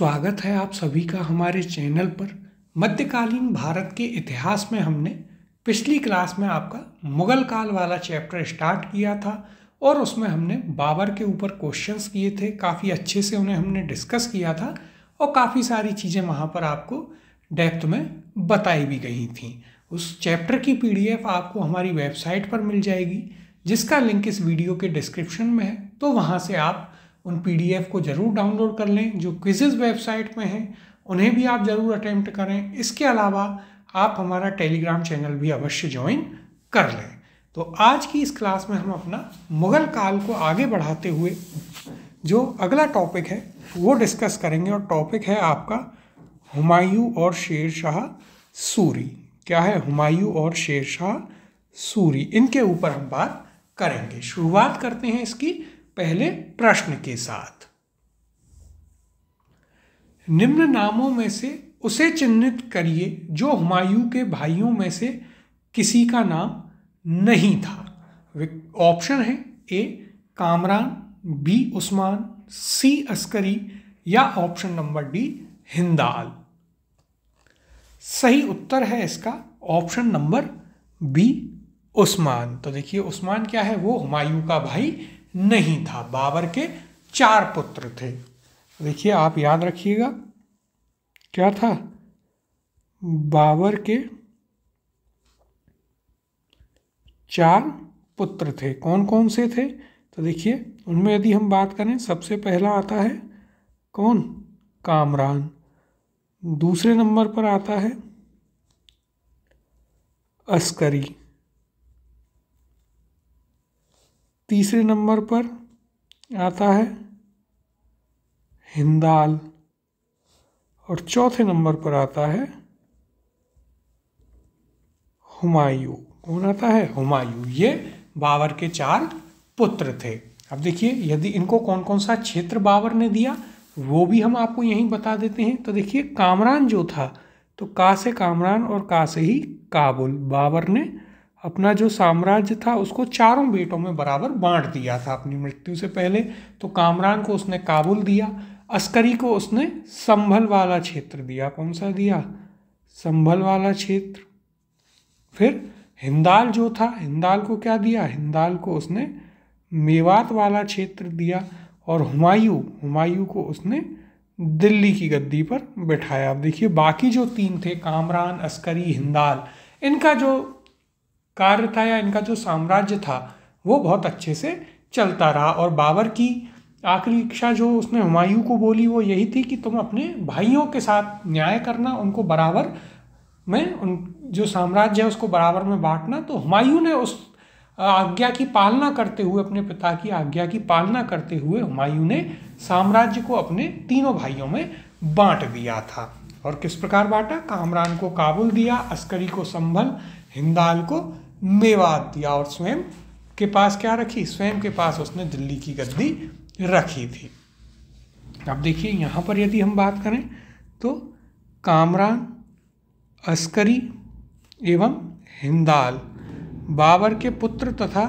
स्वागत है आप सभी का हमारे चैनल पर। मध्यकालीन भारत के इतिहास में हमने पिछली क्लास में आपका मुगल काल वाला चैप्टर स्टार्ट किया था और उसमें हमने बाबर के ऊपर क्वेश्चंस किए थे। काफ़ी अच्छे से उन्हें हमने डिस्कस किया था और काफ़ी सारी चीज़ें वहाँ पर आपको डेप्थ में बताई भी गई थी। उस चैप्टर की PDF आपको हमारी वेबसाइट पर मिल जाएगी, जिसका लिंक इस वीडियो के डिस्क्रिप्शन में है। तो वहाँ से आप उन PDF को ज़रूर डाउनलोड कर लें। जो क्विज़ेज़ वेबसाइट में हैं उन्हें भी आप ज़रूर अटेम्प्ट करें। इसके अलावा आप हमारा टेलीग्राम चैनल भी अवश्य ज्वाइन कर लें। तो आज की इस क्लास में हम अपना मुग़ल काल को आगे बढ़ाते हुए जो अगला टॉपिक है वो डिस्कस करेंगे, और टॉपिक है आपका हुमायूं और शेर शाह सूरी। क्या है? हुमायूं और शेर शाह सूरी, इनके ऊपर हम बात करेंगे। शुरुआत करते हैं इसकी पहले प्रश्न के साथ। निम्न नामों में से उसे चिन्हित करिए जो हुमायूं के भाइयों में से किसी का नाम नहीं था। ऑप्शन है ए कामरान, बी उस्मान, सी अस्करी या ऑप्शन नंबर डी हिंदाल। सही उत्तर है इसका ऑप्शन नंबर बी उस्मान। तो देखिए उस्मान क्या है, वो हुमायूं का भाई नहीं था। बाबर के 4 पुत्र थे। देखिए आप याद रखिएगा क्या था, बाबर के 4 पुत्र थे। कौन कौन से थे? तो देखिए उनमें यदि हम बात करें, सबसे पहला आता है कौन? कामरान। दूसरे नंबर पर आता है अस्करी। तीसरे नंबर पर आता है हिंदाल और चौथे नंबर पर आता है हुमायूं। कौन आता है? हुमायूं। ये बाबर के 4 पुत्र थे। अब देखिए यदि इनको कौन कौन सा क्षेत्र बाबर ने दिया वो भी हम आपको यहीं बता देते हैं। तो देखिए कामरान जो था, तो का से कामरान और का से ही काबुल। बाबर ने अपना जो साम्राज्य था उसको 4 बेटों में बराबर बांट दिया था अपनी मृत्यु से पहले। तो कामरान को उसने काबुल दिया, अस्करी को उसने संभल वाला क्षेत्र दिया। कौन सा दिया? संभल वाला क्षेत्र। फिर हिंदाल जो था, हिंदाल को क्या दिया? हिंदाल को उसने मेवात वाला क्षेत्र दिया। और हुमायूं को उसने दिल्ली की गद्दी पर बैठाया। अब देखिए बाकी जो 3 थे, कामरान, अस्करी, हिंदाल, इनका जो कार्य था या इनका जो साम्राज्य था वो बहुत अच्छे से चलता रहा। और बाबर की आखिरी इच्छा जो उसने हुमायूं को बोली वो यही थी कि तुम अपने भाइयों के साथ न्याय करना, उनको बराबर में उन जो साम्राज्य है उसको बराबर में बांटना। तो हुमायूं ने उस आज्ञा की पालना करते हुए, अपने पिता की आज्ञा की पालना करते हुए हुमायूं ने साम्राज्य को अपने तीनों भाइयों में बांट दिया था। और किस प्रकार बांटा? कामरान को काबुल दिया, अस्करी को संभल, हिंदाल को मेवात दिया और स्वयं के पास क्या रखी? स्वयं के पास उसने दिल्ली की गद्दी रखी थी। अब देखिए यहाँ पर यदि हम बात करें तो कामरान, अस्करी एवं हिंदाल बाबर के पुत्र तथा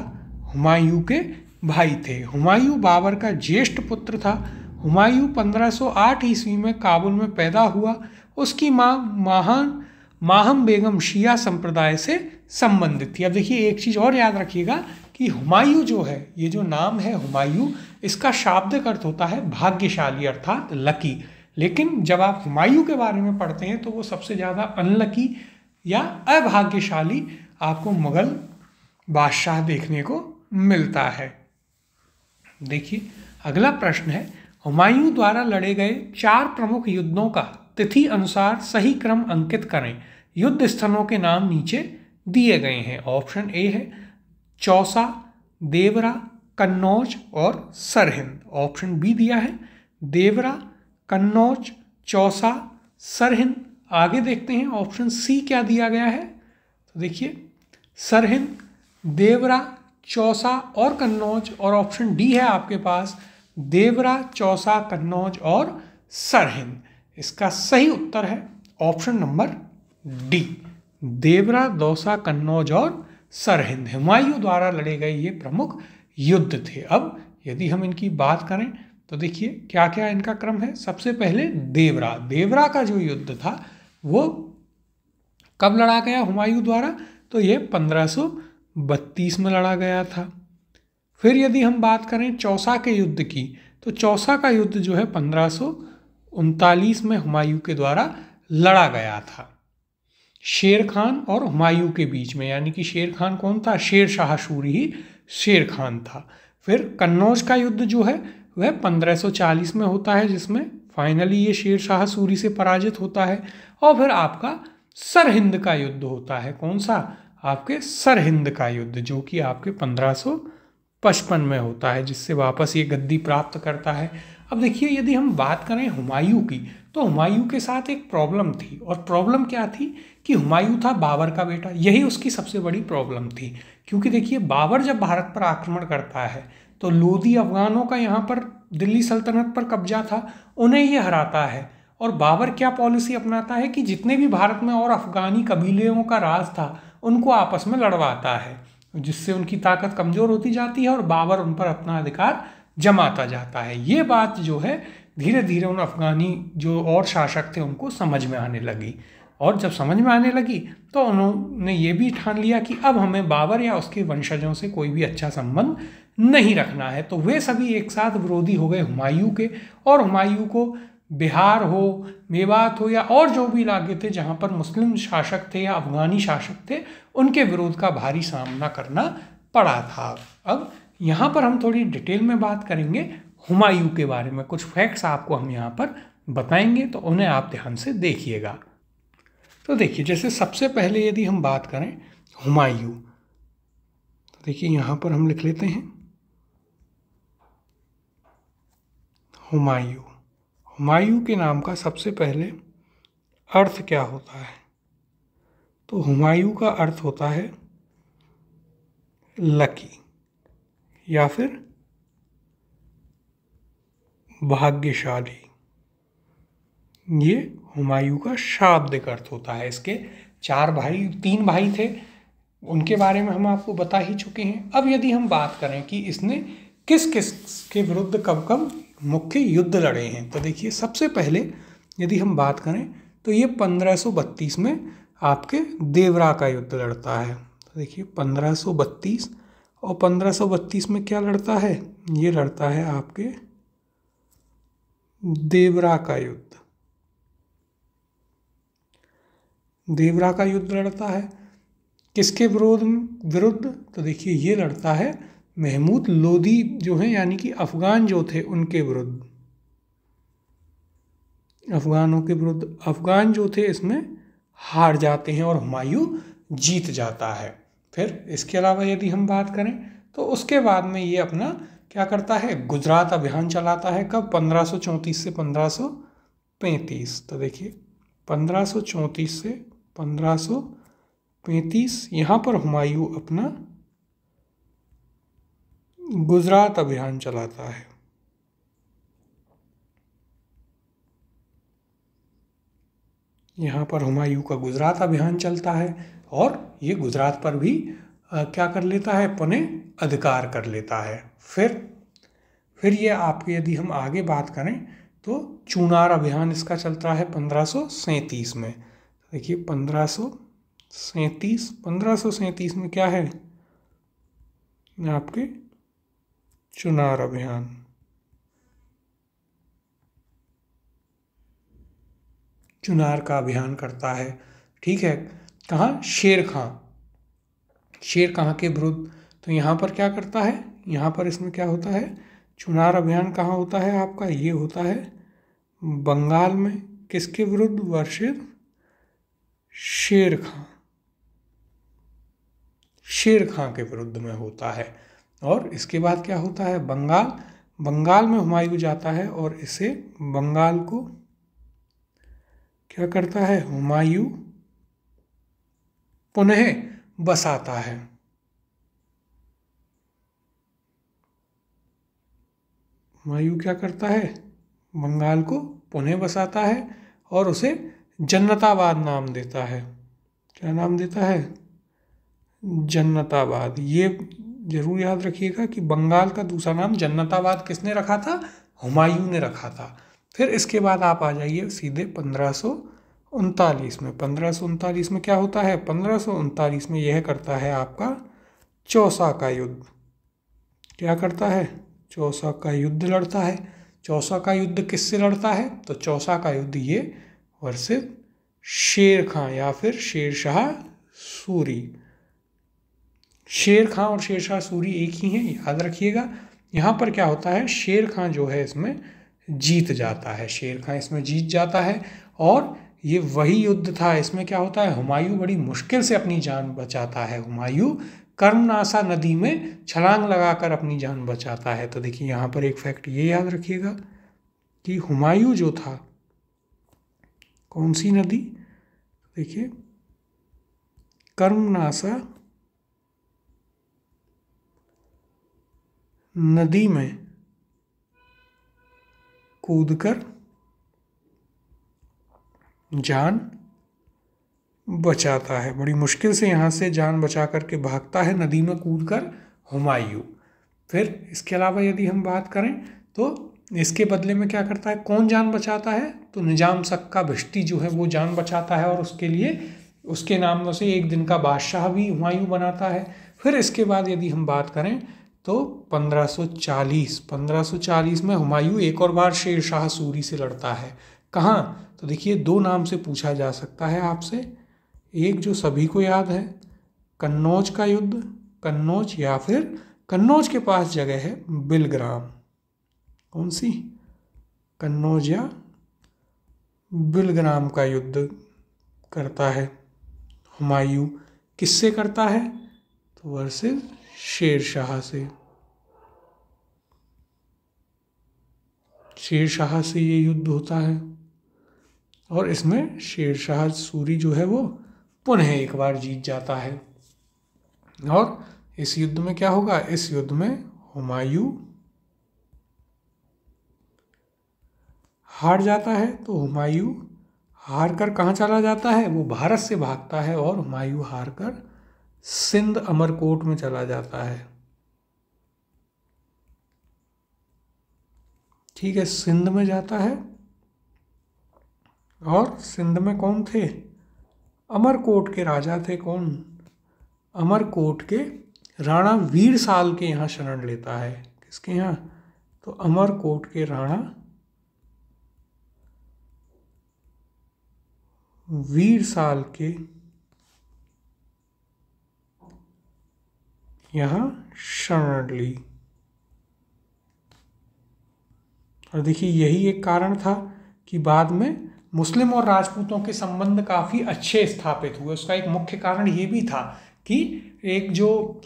हुमायूं के भाई थे। हुमायूं बाबर का ज्येष्ठ पुत्र था। हुमायूं 1508 ईस्वी में काबुल में पैदा हुआ। उसकी माँ माहम बेगम शिया संप्रदाय से संबंधित थी। अब देखिए एक चीज़ और याद रखिएगा कि हुमायूं जो है, ये जो नाम है हुमायूं, इसका शाब्दिक अर्थ होता है भाग्यशाली अर्थात लकी। लेकिन जब आप हुमायूं के बारे में पढ़ते हैं तो वो सबसे ज़्यादा अनलकी या अभाग्यशाली आपको मुगल बादशाह देखने को मिलता है। देखिए अगला प्रश्न है, हुमायूं द्वारा लड़े गए 4 प्रमुख युद्धों का तिथि अनुसार सही क्रम अंकित करें। युद्ध स्थलों के नाम नीचे दिए गए हैं। ऑप्शन ए है चौसा, देवरा, कन्नौज और सरहिंद। ऑप्शन बी दिया है देवरा, कन्नौज, चौसा, सरहिंद। आगे देखते हैं ऑप्शन सी क्या दिया गया है। तो देखिए सरहिंद, देवरा, चौसा और कन्नौज। और ऑप्शन डी है आपके पास देवरा, चौसा, कन्नौज और सरहिंद। इसका सही उत्तर है ऑप्शन नंबर डी, देवरा, दौसा, कन्नौज और सरहिंद। हुमायूं द्वारा लड़े गए ये प्रमुख युद्ध थे। अब यदि हम इनकी बात करें तो देखिए क्या क्या इनका क्रम है। सबसे पहले देवरा का जो युद्ध था वो कब लड़ा गया हुमायूं द्वारा, तो ये 1532 में लड़ा गया था। फिर यदि हम बात करें चौसा के युद्ध की, तो चौसा का युद्ध जो है 1539 में हुमायूं के द्वारा लड़ा गया था शेर खान और हुमायूं के बीच में, यानी कि शेर खान कौन था, शेर शाह सूरी ही शेर खान था। फिर कन्नौज का युद्ध जो है वह 1540 में होता है, जिसमें फाइनली ये शेर शाह सूरी से पराजित होता है। और फिर आपका सरहिंद का युद्ध होता है, कौन सा, आपके सरहिंद का युद्ध, जो कि आपके 1555 में होता है, जिससे वापस ये गद्दी प्राप्त करता है। अब देखिए यदि हम बात करें हुमायूं की, तो हुमायूं के साथ एक प्रॉब्लम थी, और प्रॉब्लम क्या थी कि हुमायूं था बाबर का बेटा, यही उसकी सबसे बड़ी प्रॉब्लम थी। क्योंकि देखिए बाबर जब भारत पर आक्रमण करता है तो लोदी अफगानों का यहाँ पर दिल्ली सल्तनत पर कब्जा था, उन्हें ये हराता है। और बाबर क्या पॉलिसी अपनाता है कि जितने भी भारत में और अफगानी कबीलों का राज था उनको आपस में लड़वाता है, जिससे उनकी ताकत कमज़ोर होती जाती है और बाबर उन पर अपना अधिकार जमाता जाता है। ये बात जो है धीरे धीरे उन अफगानी जो और शासक थे उनको समझ में आने लगी, और जब समझ में आने लगी तो उन्होंने ये भी ठान लिया कि अब हमें बाबर या उसके वंशजों से कोई भी अच्छा संबंध नहीं रखना है। तो वे सभी एक साथ विरोधी हो गए हुमायूं के, और हुमायूं को बिहार हो, मेवात हो, या और जो भी इलाके थे जहाँ पर मुस्लिम शासक थे या अफगानी शासक थे, उनके विरोध का भारी सामना करना पड़ा था। अब यहाँ पर हम थोड़ी डिटेल में बात करेंगे हुमायूं के बारे में, कुछ फैक्ट्स आपको हम यहाँ पर बताएंगे, तो उन्हें आप ध्यान से देखिएगा। तो देखिए जैसे सबसे पहले यदि हम बात करें हुमायूं, तो देखिए यहाँ पर हम लिख लेते हैं हुमायूं। हुमायूं के नाम का सबसे पहले अर्थ क्या होता है, तो हुमायूं का अर्थ होता है लकी या फिर भाग्यशाली। ये हुमायूं का शाब्दिक अर्थ होता है। इसके तीन भाई थे, उनके बारे में हम आपको बता ही चुके हैं। अब यदि हम बात करें कि इसने किस किस के विरुद्ध कब कब मुख्य युद्ध लड़े हैं, तो देखिए सबसे पहले यदि हम बात करें तो ये 1532 में आपके देवरा का युद्ध लड़ता है। तो देखिए 1532, और 1532 में क्या लड़ता है, ये लड़ता है आपके देवरा का युद्ध। देवरा का युद्ध लड़ता है किसके विरुद्ध, तो देखिए ये लड़ता है महमूद लोदी जो है, यानी कि अफगान जो थे उनके विरुद्ध, अफगानों के विरुद्ध। अफगान जो थे इसमें हार जाते हैं और हुमायूं जीत जाता है। फिर इसके अलावा यदि हम बात करें तो उसके बाद में ये अपना क्या करता है, गुजरात अभियान चलाता है। कब, 1534 से 1535। तो देखिए 1534 से 1535 यहाँ पर हुमायूं अपना गुजरात अभियान चलाता है। यहाँ पर हुमायूं का गुजरात अभियान चलता है, और ये गुजरात पर भी क्या कर लेता है, पुनः अधिकार कर लेता है। फिर ये आपके यदि हम आगे बात करें तो चुनार अभियान इसका चलता है 1537 में। देखिए 1537 में क्या है आपके चुनार अभियान। चुनार का अभियान करता है, ठीक है। कहाँ, शेर खां के विरुद्ध। तो यहाँ पर क्या करता है, यहाँ पर इसमें क्या होता है, चुनार अभियान कहाँ होता है आपका, ये होता है बंगाल में। किसके विरुद्ध, वर्षित शेर खां के विरुद्ध में होता है। और इसके बाद क्या होता है, बंगाल में हुमायूं जाता है, और इसे बंगाल को क्या करता है, हुमायूं पुनः बसाता है। हुमायूं क्या करता है, बंगाल को पुनः बसाता है और उसे जन्नताबाद नाम देता है। क्या नाम देता है, जन्नताबाद। ये जरूर याद रखिएगा कि बंगाल का दूसरा नाम जन्नताबाद किसने रखा था, हुमायूं ने रखा था। फिर इसके बाद आप आ जाइए सीधे 1539 में। 1539 में क्या होता है? 1539 में यह करता है आपका चौसा का युद्ध। क्या करता है? चौसा का युद्ध लड़ता है। चौसा का युद्ध किससे लड़ता है? तो चौसा का युद्ध ये वर्सेस शेर खां या फिर शेरशाह सूरी। शेर खां और शेरशाह सूरी एक ही हैं, याद रखिएगा। यहाँ पर क्या होता है, शेर खां जो है इसमें जीत जाता है, शेर खां इसमें जीत जाता है। और ये वही युद्ध था, इसमें क्या होता है, हुमायूं बड़ी मुश्किल से अपनी जान बचाता है। हुमायूं कर्मनासा नदी में छलांग लगाकर अपनी जान बचाता है। तो देखिए यहाँ पर एक फैक्ट ये याद रखिएगा कि हुमायूं जो था, कौन सी नदी, देखिए कर्मनासा नदी में कूदकर जान बचाता है। बड़ी मुश्किल से यहाँ से जान बचा करके भागता है नदी में कूदकर हुमायूं। फिर इसके अलावा यदि हम बात करें तो इसके बदले में क्या करता है, कौन जान बचाता है, तो निजाम सक्का भिश्ती जो है वो जान बचाता है और उसके लिए उसके नाम से एक दिन का बादशाह भी हुमायूं बनाता है। फिर इसके बाद यदि हम बात करें तो 1540 में हुमायूं एक और बार शेरशाह सूरी से लड़ता है। कहाँ? तो देखिए दो नाम से पूछा जा सकता है आपसे, एक जो सभी को याद है कन्नौज का युद्ध, कन्नौज, या फिर कन्नौज के पास जगह है बिलग्राम। कौन सी? कन्नौज या बिलग्राम का युद्ध करता है हुमायूं। किससे करता है? तो वर्सेस शेरशाह से। शेरशाह से ये युद्ध होता है और इसमें शेरशाह सूरी जो है वो पुनः एक बार जीत जाता है। और इस युद्ध में क्या होगा, इस युद्ध में हुमायूं हार जाता है। तो हुमायूं हार कर कहाँ चला जाता है, वो भारत से भागता है और हुमायूं हार कर सिंध अमरकोट में चला जाता है। ठीक है, सिंध में जाता है और सिंध में कौन थे, अमरकोट के राजा थे। कौन? अमरकोट के राणा वीर साल के यहाँ शरण लेता है। किसके यहाँ? तो अमरकोट के राणा वीर साल के यहाँ शरण ली। और देखिए यही एक कारण था कि बाद में मुस्लिम और राजपूतों के संबंध काफ़ी अच्छे स्थापित हुए। उसका एक मुख्य कारण ये भी था कि एक जो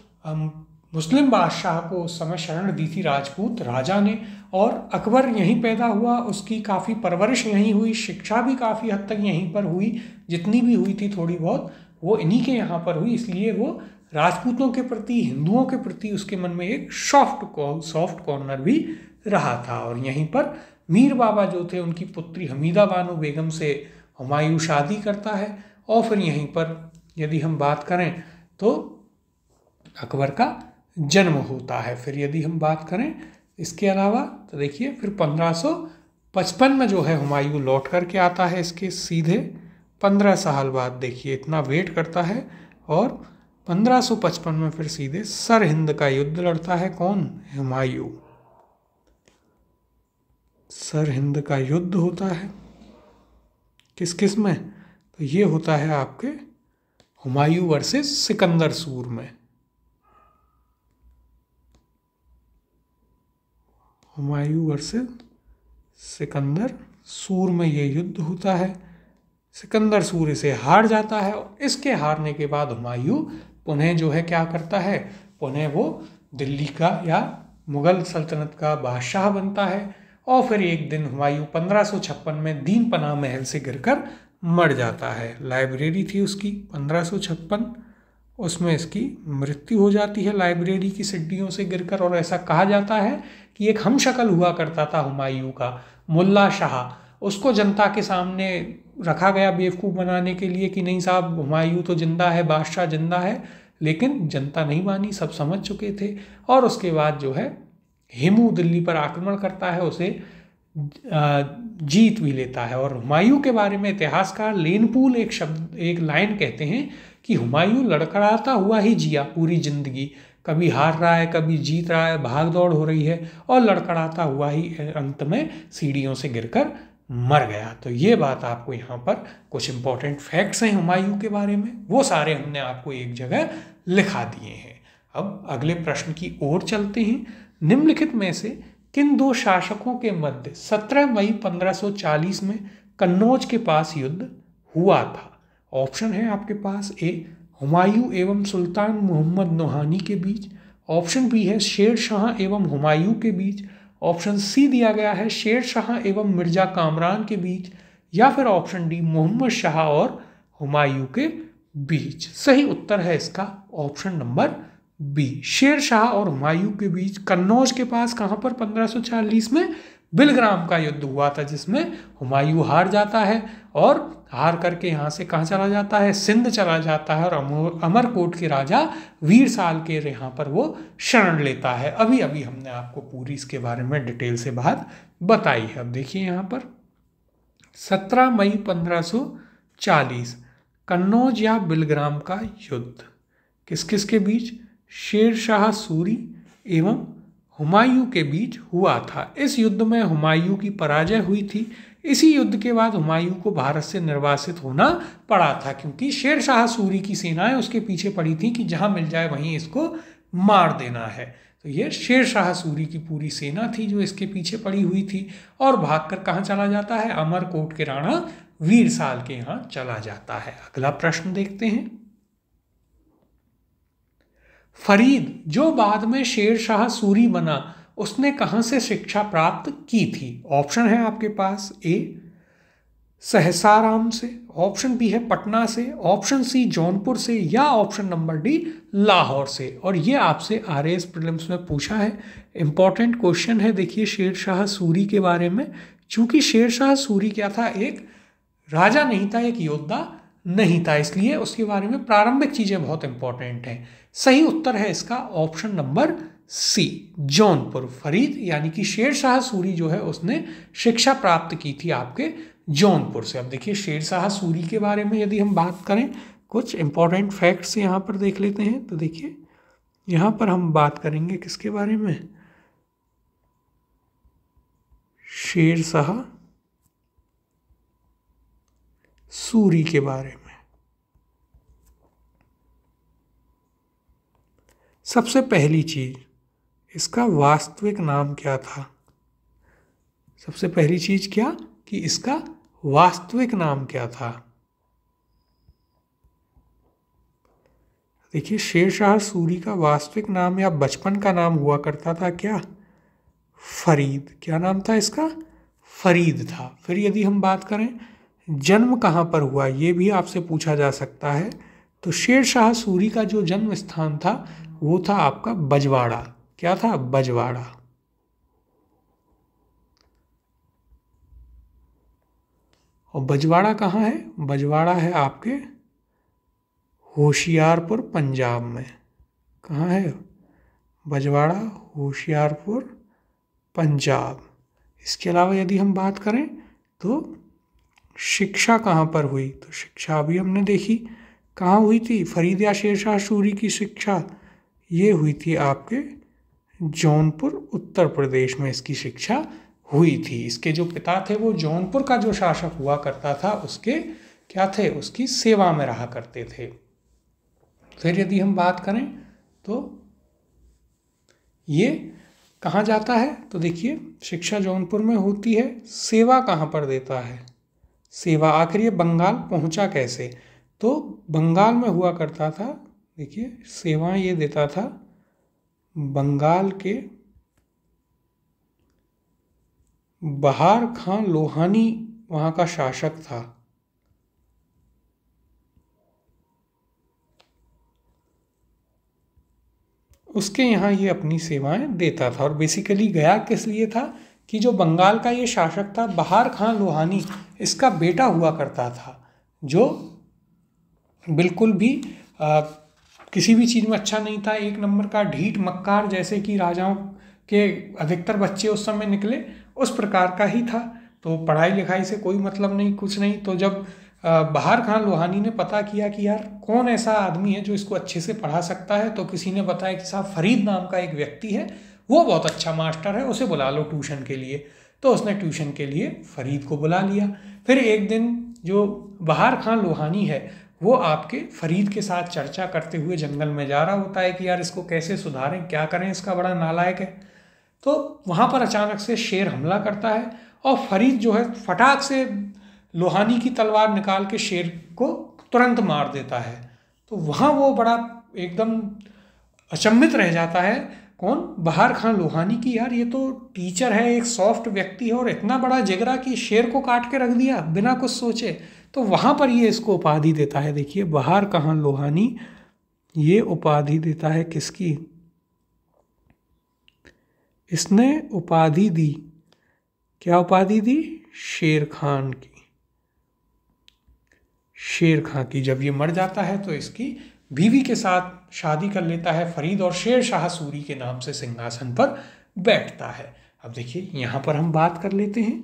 मुस्लिम बादशाह को उस समय शरण दी थी राजपूत राजा ने, और अकबर यहीं पैदा हुआ, उसकी काफ़ी परवरिश यहीं हुई, शिक्षा भी काफ़ी हद तक यहीं पर हुई, जितनी भी हुई थी थोड़ी बहुत वो इन्हीं के यहाँ पर हुई। इसलिए वो राजपूतों के प्रति, हिंदुओं के प्रति उसके मन में एक सॉफ्ट कॉर्नर भी रहा था। और यहीं पर मीर बाबा जो थे उनकी पुत्री हमीदा बानो बेगम से हुमायूं शादी करता है। और फिर यहीं पर यदि हम बात करें तो अकबर का जन्म होता है। फिर यदि हम बात करें इसके अलावा तो देखिए फिर 1555 में जो है हुमायूं लौट करके आता है, इसके सीधे 15 साल बाद। देखिए इतना वेट करता है और 1555 में फिर सीधे सरहिंद का युद्ध लड़ता है। कौन? हुमायूं। सरहिंद का युद्ध होता है किस किस में? तो ये होता है आपके हुमायूं वर्सेस सिकंदर सूर में। हुमायूं वर्सेस सिकंदर सूर में ये युद्ध होता है। सिकंदर सूर इसे हार जाता है और इसके हारने के बाद हुमायूं पुनः जो है क्या करता है, पुनः वो दिल्ली का या मुगल सल्तनत का बादशाह बनता है। और फिर एक दिन हुमायूं 1556 में दीन पनाह महल से गिरकर मर जाता है। लाइब्रेरी थी उसकी 1556, उसमें इसकी मृत्यु हो जाती है लाइब्रेरी की सीढ़ियों से गिरकर। और ऐसा कहा जाता है कि एक हमशक्ल हुआ करता था हुमायूं का, मुल्ला शाह, उसको जनता के सामने रखा गया बेवकूफ़ बनाने के लिए कि नहीं साहब हुमायूं तो जिंदा है, बादशाह जिंदा है, लेकिन जनता नहीं मानी, सब समझ चुके थे। और उसके बाद जो है हिमू दिल्ली पर आक्रमण करता है, उसे जीत भी लेता है। और हुमायूं के बारे में इतिहासकार लेनपूल एक लाइन कहते हैं कि हुमायूं लड़खड़ाता हुआ ही जिया पूरी जिंदगी, कभी हार रहा है, कभी जीत रहा है, भाग दौड़ हो रही है, और लड़खड़ाता हुआ ही अंत में सीढ़ियों से गिरकर मर गया। तो ये बात आपको यहाँ पर कुछ इंपॉर्टेंट फैक्ट्स हैं हुमायूं के बारे में, वो सारे हमने आपको एक जगह लिखा दिए हैं। अब अगले प्रश्न की ओर चलते हैं। निम्नलिखित में से किन दो शासकों के मध्य 17 मई 1540 में कन्नौज के पास युद्ध हुआ था? ऑप्शन है आपके पास, ए हुमायूं एवं सुल्तान मोहम्मद नोहानी के बीच, ऑप्शन बी है शेर शाह एवं हुमायूं के बीच, ऑप्शन सी दिया गया है शेर शाह एवं मिर्जा कामरान के बीच, या फिर ऑप्शन डी मोहम्मद शाह और हुमायूं के बीच। सही उत्तर है इसका option number B, Sher Shah और हुमायूं के बीच कन्नौज के पास। कहां पर? 1540 में बिलग्राम का युद्ध हुआ था, जिसमें हुमायूं हार जाता है और हार करके यहाँ से कहाँ चला जाता है? सिंध चला जाता है, और अमरकोट के राजा वीर साल के यहाँ पर वो शरण लेता है। अभी अभी हमने आपको पूरी इसके बारे में डिटेल से बात बताई है। अब देखिए यहाँ पर 17 मई 1540 कन्नौज या बिलग्राम का युद्ध किस किस के बीच? शेर शाह सूरी एवं हुमायूं के बीच हुआ था। इस युद्ध में हुमायूं की पराजय हुई थी। इसी युद्ध के बाद हुमायूं को भारत से निर्वासित होना पड़ा था, क्योंकि शेर शाह सूरी की सेनाएं उसके पीछे पड़ी थी कि जहां मिल जाए वहीं इसको मार देना है। तो ये शेर शाह सूरी की पूरी सेना थी जो इसके पीछे पड़ी हुई थी, और भागकर कहाँ चला जाता है? अमरकोट के राणा वीर साल के यहाँ चला जाता है। अगला प्रश्न देखते हैं। फरीद जो बाद में शेर शाह सूरी बना, उसने कहां से शिक्षा प्राप्त की थी? ऑप्शन है आपके पास, ए सहसाराम से, ऑप्शन बी है पटना से, ऑप्शन सी जौनपुर से, या ऑप्शन नंबर डी लाहौर से। और ये आपसे आरएएस प्रीलिम्स में पूछा है, इंपॉर्टेंट क्वेश्चन है। देखिए शेर शाह सूरी के बारे में, चूंकि शेर शाह सूरी क्या था? एक राजा नहीं था, एक योद्धा नहीं था, इसलिए उसके बारे में प्रारंभिक चीजें बहुत इंपॉर्टेंट हैं। सही उत्तर है इसका option number C, Jaunpur. Farid यानी कि शेर शाह सूरी जो है उसने शिक्षा प्राप्त की थी आपके जौनपुर से। अब देखिए शेर शाह सूरी के बारे में यदि हम बात करें, कुछ इंपॉर्टेंट फैक्ट्स यहाँ पर देख लेते हैं। तो देखिए यहाँ पर हम बात करेंगे किसके बारे में? शेर शाह सूरी के बारे में। सबसे पहली चीज, इसका वास्तविक नाम क्या था? सबसे पहली चीज क्या कि इसका वास्तविक नाम क्या था? देखिए शेर शाह सूरी का वास्तविक नाम या बचपन का नाम हुआ करता था क्या? फरीद। क्या नाम था इसका? फरीद था। फिर यदि हम बात करें जन्म कहाँ पर हुआ, ये भी आपसे पूछा जा सकता है। तो शेर शाह सूरी का जो जन्म स्थान था वो था आपका बजवाड़ा। क्या था? बजवाड़ा। और बजवाड़ा कहाँ है? बजवाड़ा है आपके होशियारपुर पंजाब में। कहाँ है? बजवाड़ा होशियारपुर पंजाब। इसके अलावा यदि हम बात करें तो शिक्षा कहाँ पर हुई, तो शिक्षा भी हमने देखी कहाँ हुई थी। फरीद या शेर शाह सूरी की शिक्षा ये हुई थी आपके जौनपुर उत्तर प्रदेश में, इसकी शिक्षा हुई थी। इसके जो पिता थे वो जौनपुर का जो शासक हुआ करता था उसके क्या थे? उसकी सेवा में रहा करते थे। फिर यदि हम बात करें तो ये कहाँ जाता है, तो देखिए शिक्षा जौनपुर में होती है, सेवा कहाँ पर देता है? सेवा। आखिर ये बंगाल पहुंचा कैसे? तो बंगाल में हुआ करता था, देखिए सेवाएं ये देता था बंगाल के बहार खां लोहानी, वहाँ का शासक था। उसके यहाँ ये अपनी सेवाएं देता था। और बेसिकली गया किस लिए था कि जो बंगाल का ये शासक था बहार खां लोहानी, इसका बेटा हुआ करता था, जो बिल्कुल भी किसी भी चीज़ में अच्छा नहीं था, एक नंबर का ढीठ मक्कार, जैसे कि राजाओं के अधिकतर बच्चे उस समय निकले, उस प्रकार का ही था। तो पढ़ाई लिखाई से कोई मतलब नहीं, कुछ नहीं। तो जब बहार खान लोहानी ने पता किया कि यार कौन ऐसा आदमी है जो इसको अच्छे से पढ़ा सकता है, तो किसी ने बताया कि साहब फरीद नाम का एक व्यक्ति है, वो बहुत अच्छा मास्टर है, उसे बुला लो ट्यूशन के लिए। तो उसने ट्यूशन के लिए फरीद को बुला लिया। फिर एक दिन जो बहार खान लोहानी है वो आपके फरीद के साथ चर्चा करते हुए जंगल में जा रहा होता है कि यार इसको कैसे सुधारें, क्या करें, इसका बड़ा नालायक है। तो वहाँ पर अचानक से शेर हमला करता है और फरीद जो है फटाक से लोहानी की तलवार निकाल के शेर को तुरंत मार देता है। तो वहाँ वो बड़ा एकदम अचंभित रह जाता है, कौन, बहार खान लोहानी की, यार ये तो टीचर है, एक सॉफ्ट व्यक्ति है और इतना बड़ा जिगरा कि शेर को काट के रख दिया बिना कुछ सोचे। तो वहाँ पर ये इसको उपाधि देता है। देखिए बहार खान लोहानी ये उपाधि देता है किसकी, इसने उपाधि दी, क्या उपाधि दी, शेर खान की। शेर खां की। जब ये मर जाता है तो इसकी बीवी के साथ शादी कर लेता है फरीद और शेर शाह सूरी के नाम से सिंहासन पर बैठता है। अब देखिए यहाँ पर हम बात कर लेते हैं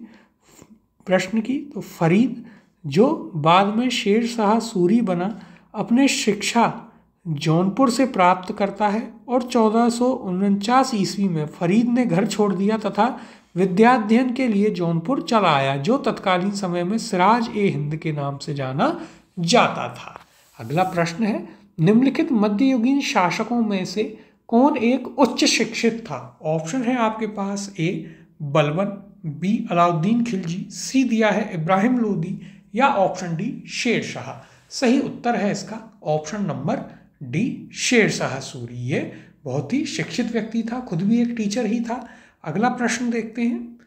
प्रश्न की। तो फरीद जो बाद में शेर शाह सूरी बना, अपने शिक्षा जौनपुर से प्राप्त करता है और 1449 ईस्वी में फरीद ने घर छोड़ दिया तथा विद्याध्ययन के लिए जौनपुर चला आया, जो तत्कालीन समय में सिराज ए हिंद के नाम से जाना जाता था। अगला प्रश्न है, निम्नलिखित मध्ययुगीन शासकों में से कौन एक उच्च शिक्षित था? ऑप्शन है आपके पास, ए बलबन, बी अलाउद्दीन खिलजी, सी दिया है इब्राहिम लोदी, या ऑप्शन डी शेर शाह। सही उत्तर है इसका option number D Sher Shah Suri. ये बहुत ही शिक्षित व्यक्ति था, खुद भी एक टीचर ही था। अगला प्रश्न देखते हैं,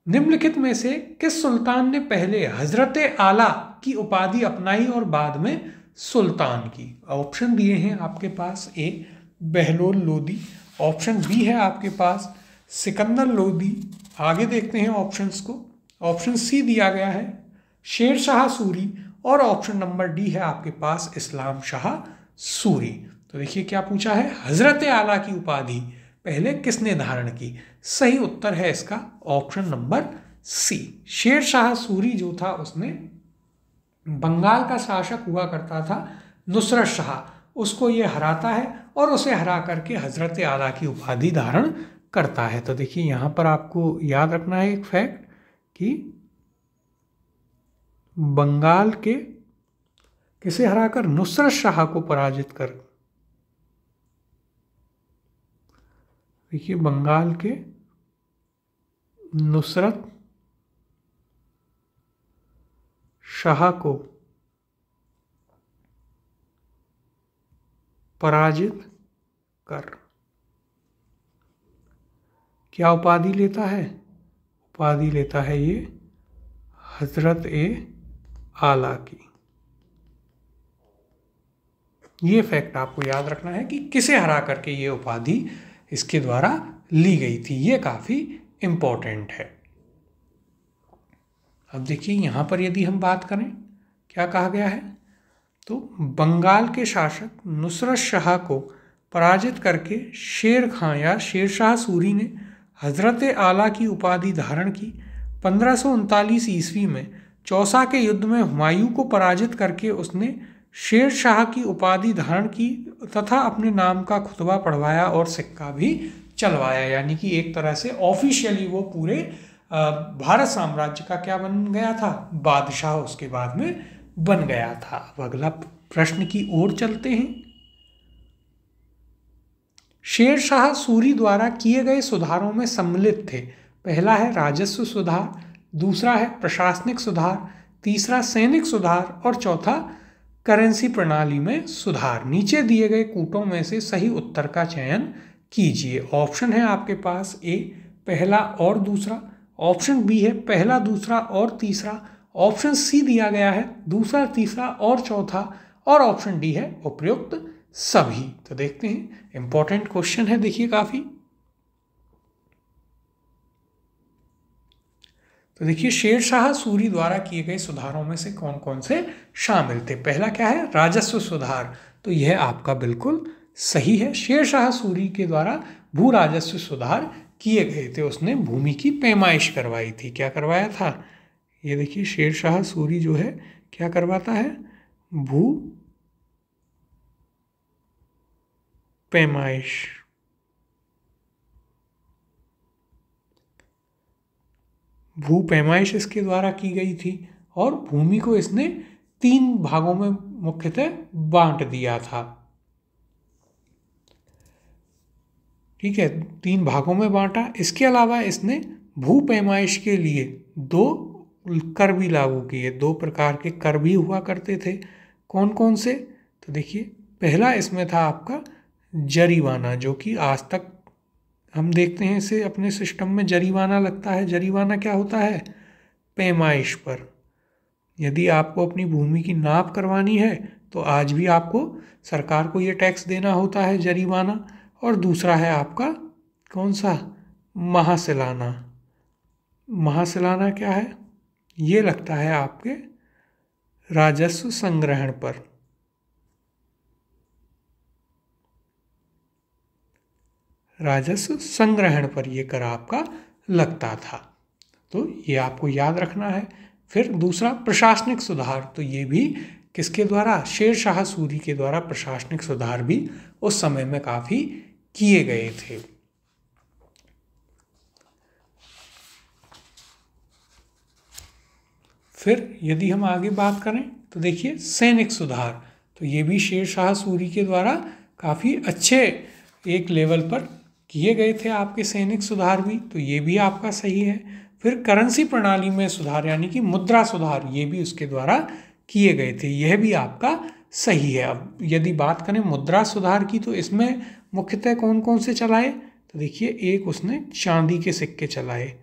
निम्नलिखित में से किस सुल्तान ने पहले हजरत आला की उपाधि अपनाई और बाद में सुल्तान की? ऑप्शन दिए हैं आपके पास, ए बहलोल लोदी, ऑप्शन बी है आपके पास सिकंदर लोदी। आगे देखते हैं ऑप्शंस को। ऑप्शन सी दिया गया है शेर शाह सूरी और ऑप्शन नंबर डी है आपके पास इस्लाम शाह सूरी। तो देखिए क्या पूछा है, हजरत आला की उपाधि पहले किसने धारण की? सही उत्तर है इसका ऑप्शन नंबर सी, शेर शाह सूरी जो था उसने बंगाल का शासक हुआ करता था नुसरत शाह, उसको ये हराता है और उसे हरा करके हजरत आला की उपाधि धारण करता है। तो देखिए यहाँ पर आपको याद रखना है एक फैक्ट कि बंगाल के किसे हराकर, नुसरत शाह को पराजित कर, देखिए बंगाल के नुसरत शाह को पराजित कर क्या उपाधि लेता है? उपाधि लेता है ये हजरत ए आला की। ये फैक्ट आपको याद रखना है कि किसे हरा करके ये उपाधि इसके द्वारा ली गई थी, ये काफी इंपॉर्टेंट है। अब देखिए यहाँ पर यदि हम बात करें क्या कहा गया है, तो बंगाल के शासक नुसरत शाह को पराजित करके शेर खां या शेर शाह सूरी ने हजरत आला की उपाधि धारण की। 1539 ईस्वी में चौसा के युद्ध में हुमायूं को पराजित करके उसने शेर शाह की उपाधि धारण की तथा अपने नाम का खुतबा पढ़वाया और सिक्का भी चलवाया, यानी कि एक तरह से ऑफिशियली वो पूरे भारत साम्राज्य का क्या बन गया था, बादशाह उसके बाद में बन गया था। अब अगला प्रश्न की ओर चलते हैं। शेर शाह सूरी द्वारा किए गए सुधारों में सम्मिलित थे, पहला है राजस्व सुधार, दूसरा है प्रशासनिक सुधार, तीसरा सैनिक सुधार और चौथा करेंसी प्रणाली में सुधार। नीचे दिए गए कूटों में से सही उत्तर का चयन कीजिए। ऑप्शन है आपके पास, ए पहला और दूसरा, ऑप्शन बी है पहला दूसरा और तीसरा, ऑप्शन सी दिया गया है दूसरा तीसरा और चौथा, और ऑप्शन डी है उपयुक्त सभी। तो देखते हैं, इंपॉर्टेंट क्वेश्चन है देखिए काफी। तो देखिए शेर शाह सूरी द्वारा किए गए सुधारों में से कौन कौन से शामिल थे? पहला क्या है, राजस्व सुधार, तो यह आपका बिल्कुल सही है। शेर शाह सूरी के द्वारा भू राजस्व सुधार किए गए थे, उसने भूमि की पैमाइश करवाई थी। क्या करवाया था? ये देखिए शेरशाह सूरी जो है क्या करवाता है? भू पैमाइश। भू पैमाइश इसके द्वारा की गई थी और भूमि को इसने 3 भागों में मुख्यतः बांट दिया था। ठीक है, 3 भागों में बांटा। इसके अलावा इसने भू पैमाइश के लिए 2 कर भी लागू किए। 2 प्रकार के कर भी हुआ करते थे। कौन कौन से? तो देखिए, पहला इसमें था आपका जरीवाना, जो कि आज तक हम देखते हैं इसे अपने सिस्टम में जरीवाना लगता है। जरीवाना क्या होता है? पैमाइश पर यदि आपको अपनी भूमि की नाप करवानी है तो आज भी आपको सरकार को ये टैक्स देना होता है, जरीवाना। और दूसरा है आपका कौन सा? महासिलाना। महासिलाना क्या है? ये लगता है आपके राजस्व संग्रहण पर। राजस्व संग्रहण पर ये कर आपका लगता था, तो ये आपको याद रखना है। फिर दूसरा प्रशासनिक सुधार, तो ये भी किसके द्वारा? शेरशाह सूरी के द्वारा प्रशासनिक सुधार भी उस समय में काफ़ी किए गए थे। फिर यदि हम आगे बात करें तो देखिए सैनिक सुधार, तो ये भी शेरशाह सूरी के द्वारा काफ़ी अच्छे एक लेवल पर किए गए थे आपके सैनिक सुधार भी, तो ये भी आपका सही है। फिर करेंसी प्रणाली में सुधार यानी कि मुद्रा सुधार, ये भी उसके द्वारा किए गए थे, यह भी आपका सही है। अब यदि बात करें मुद्रा सुधार की तो इसमें मुख्यतः कौन कौन से चलाए? तो देखिए, एक उसने चांदी के सिक्के चलाए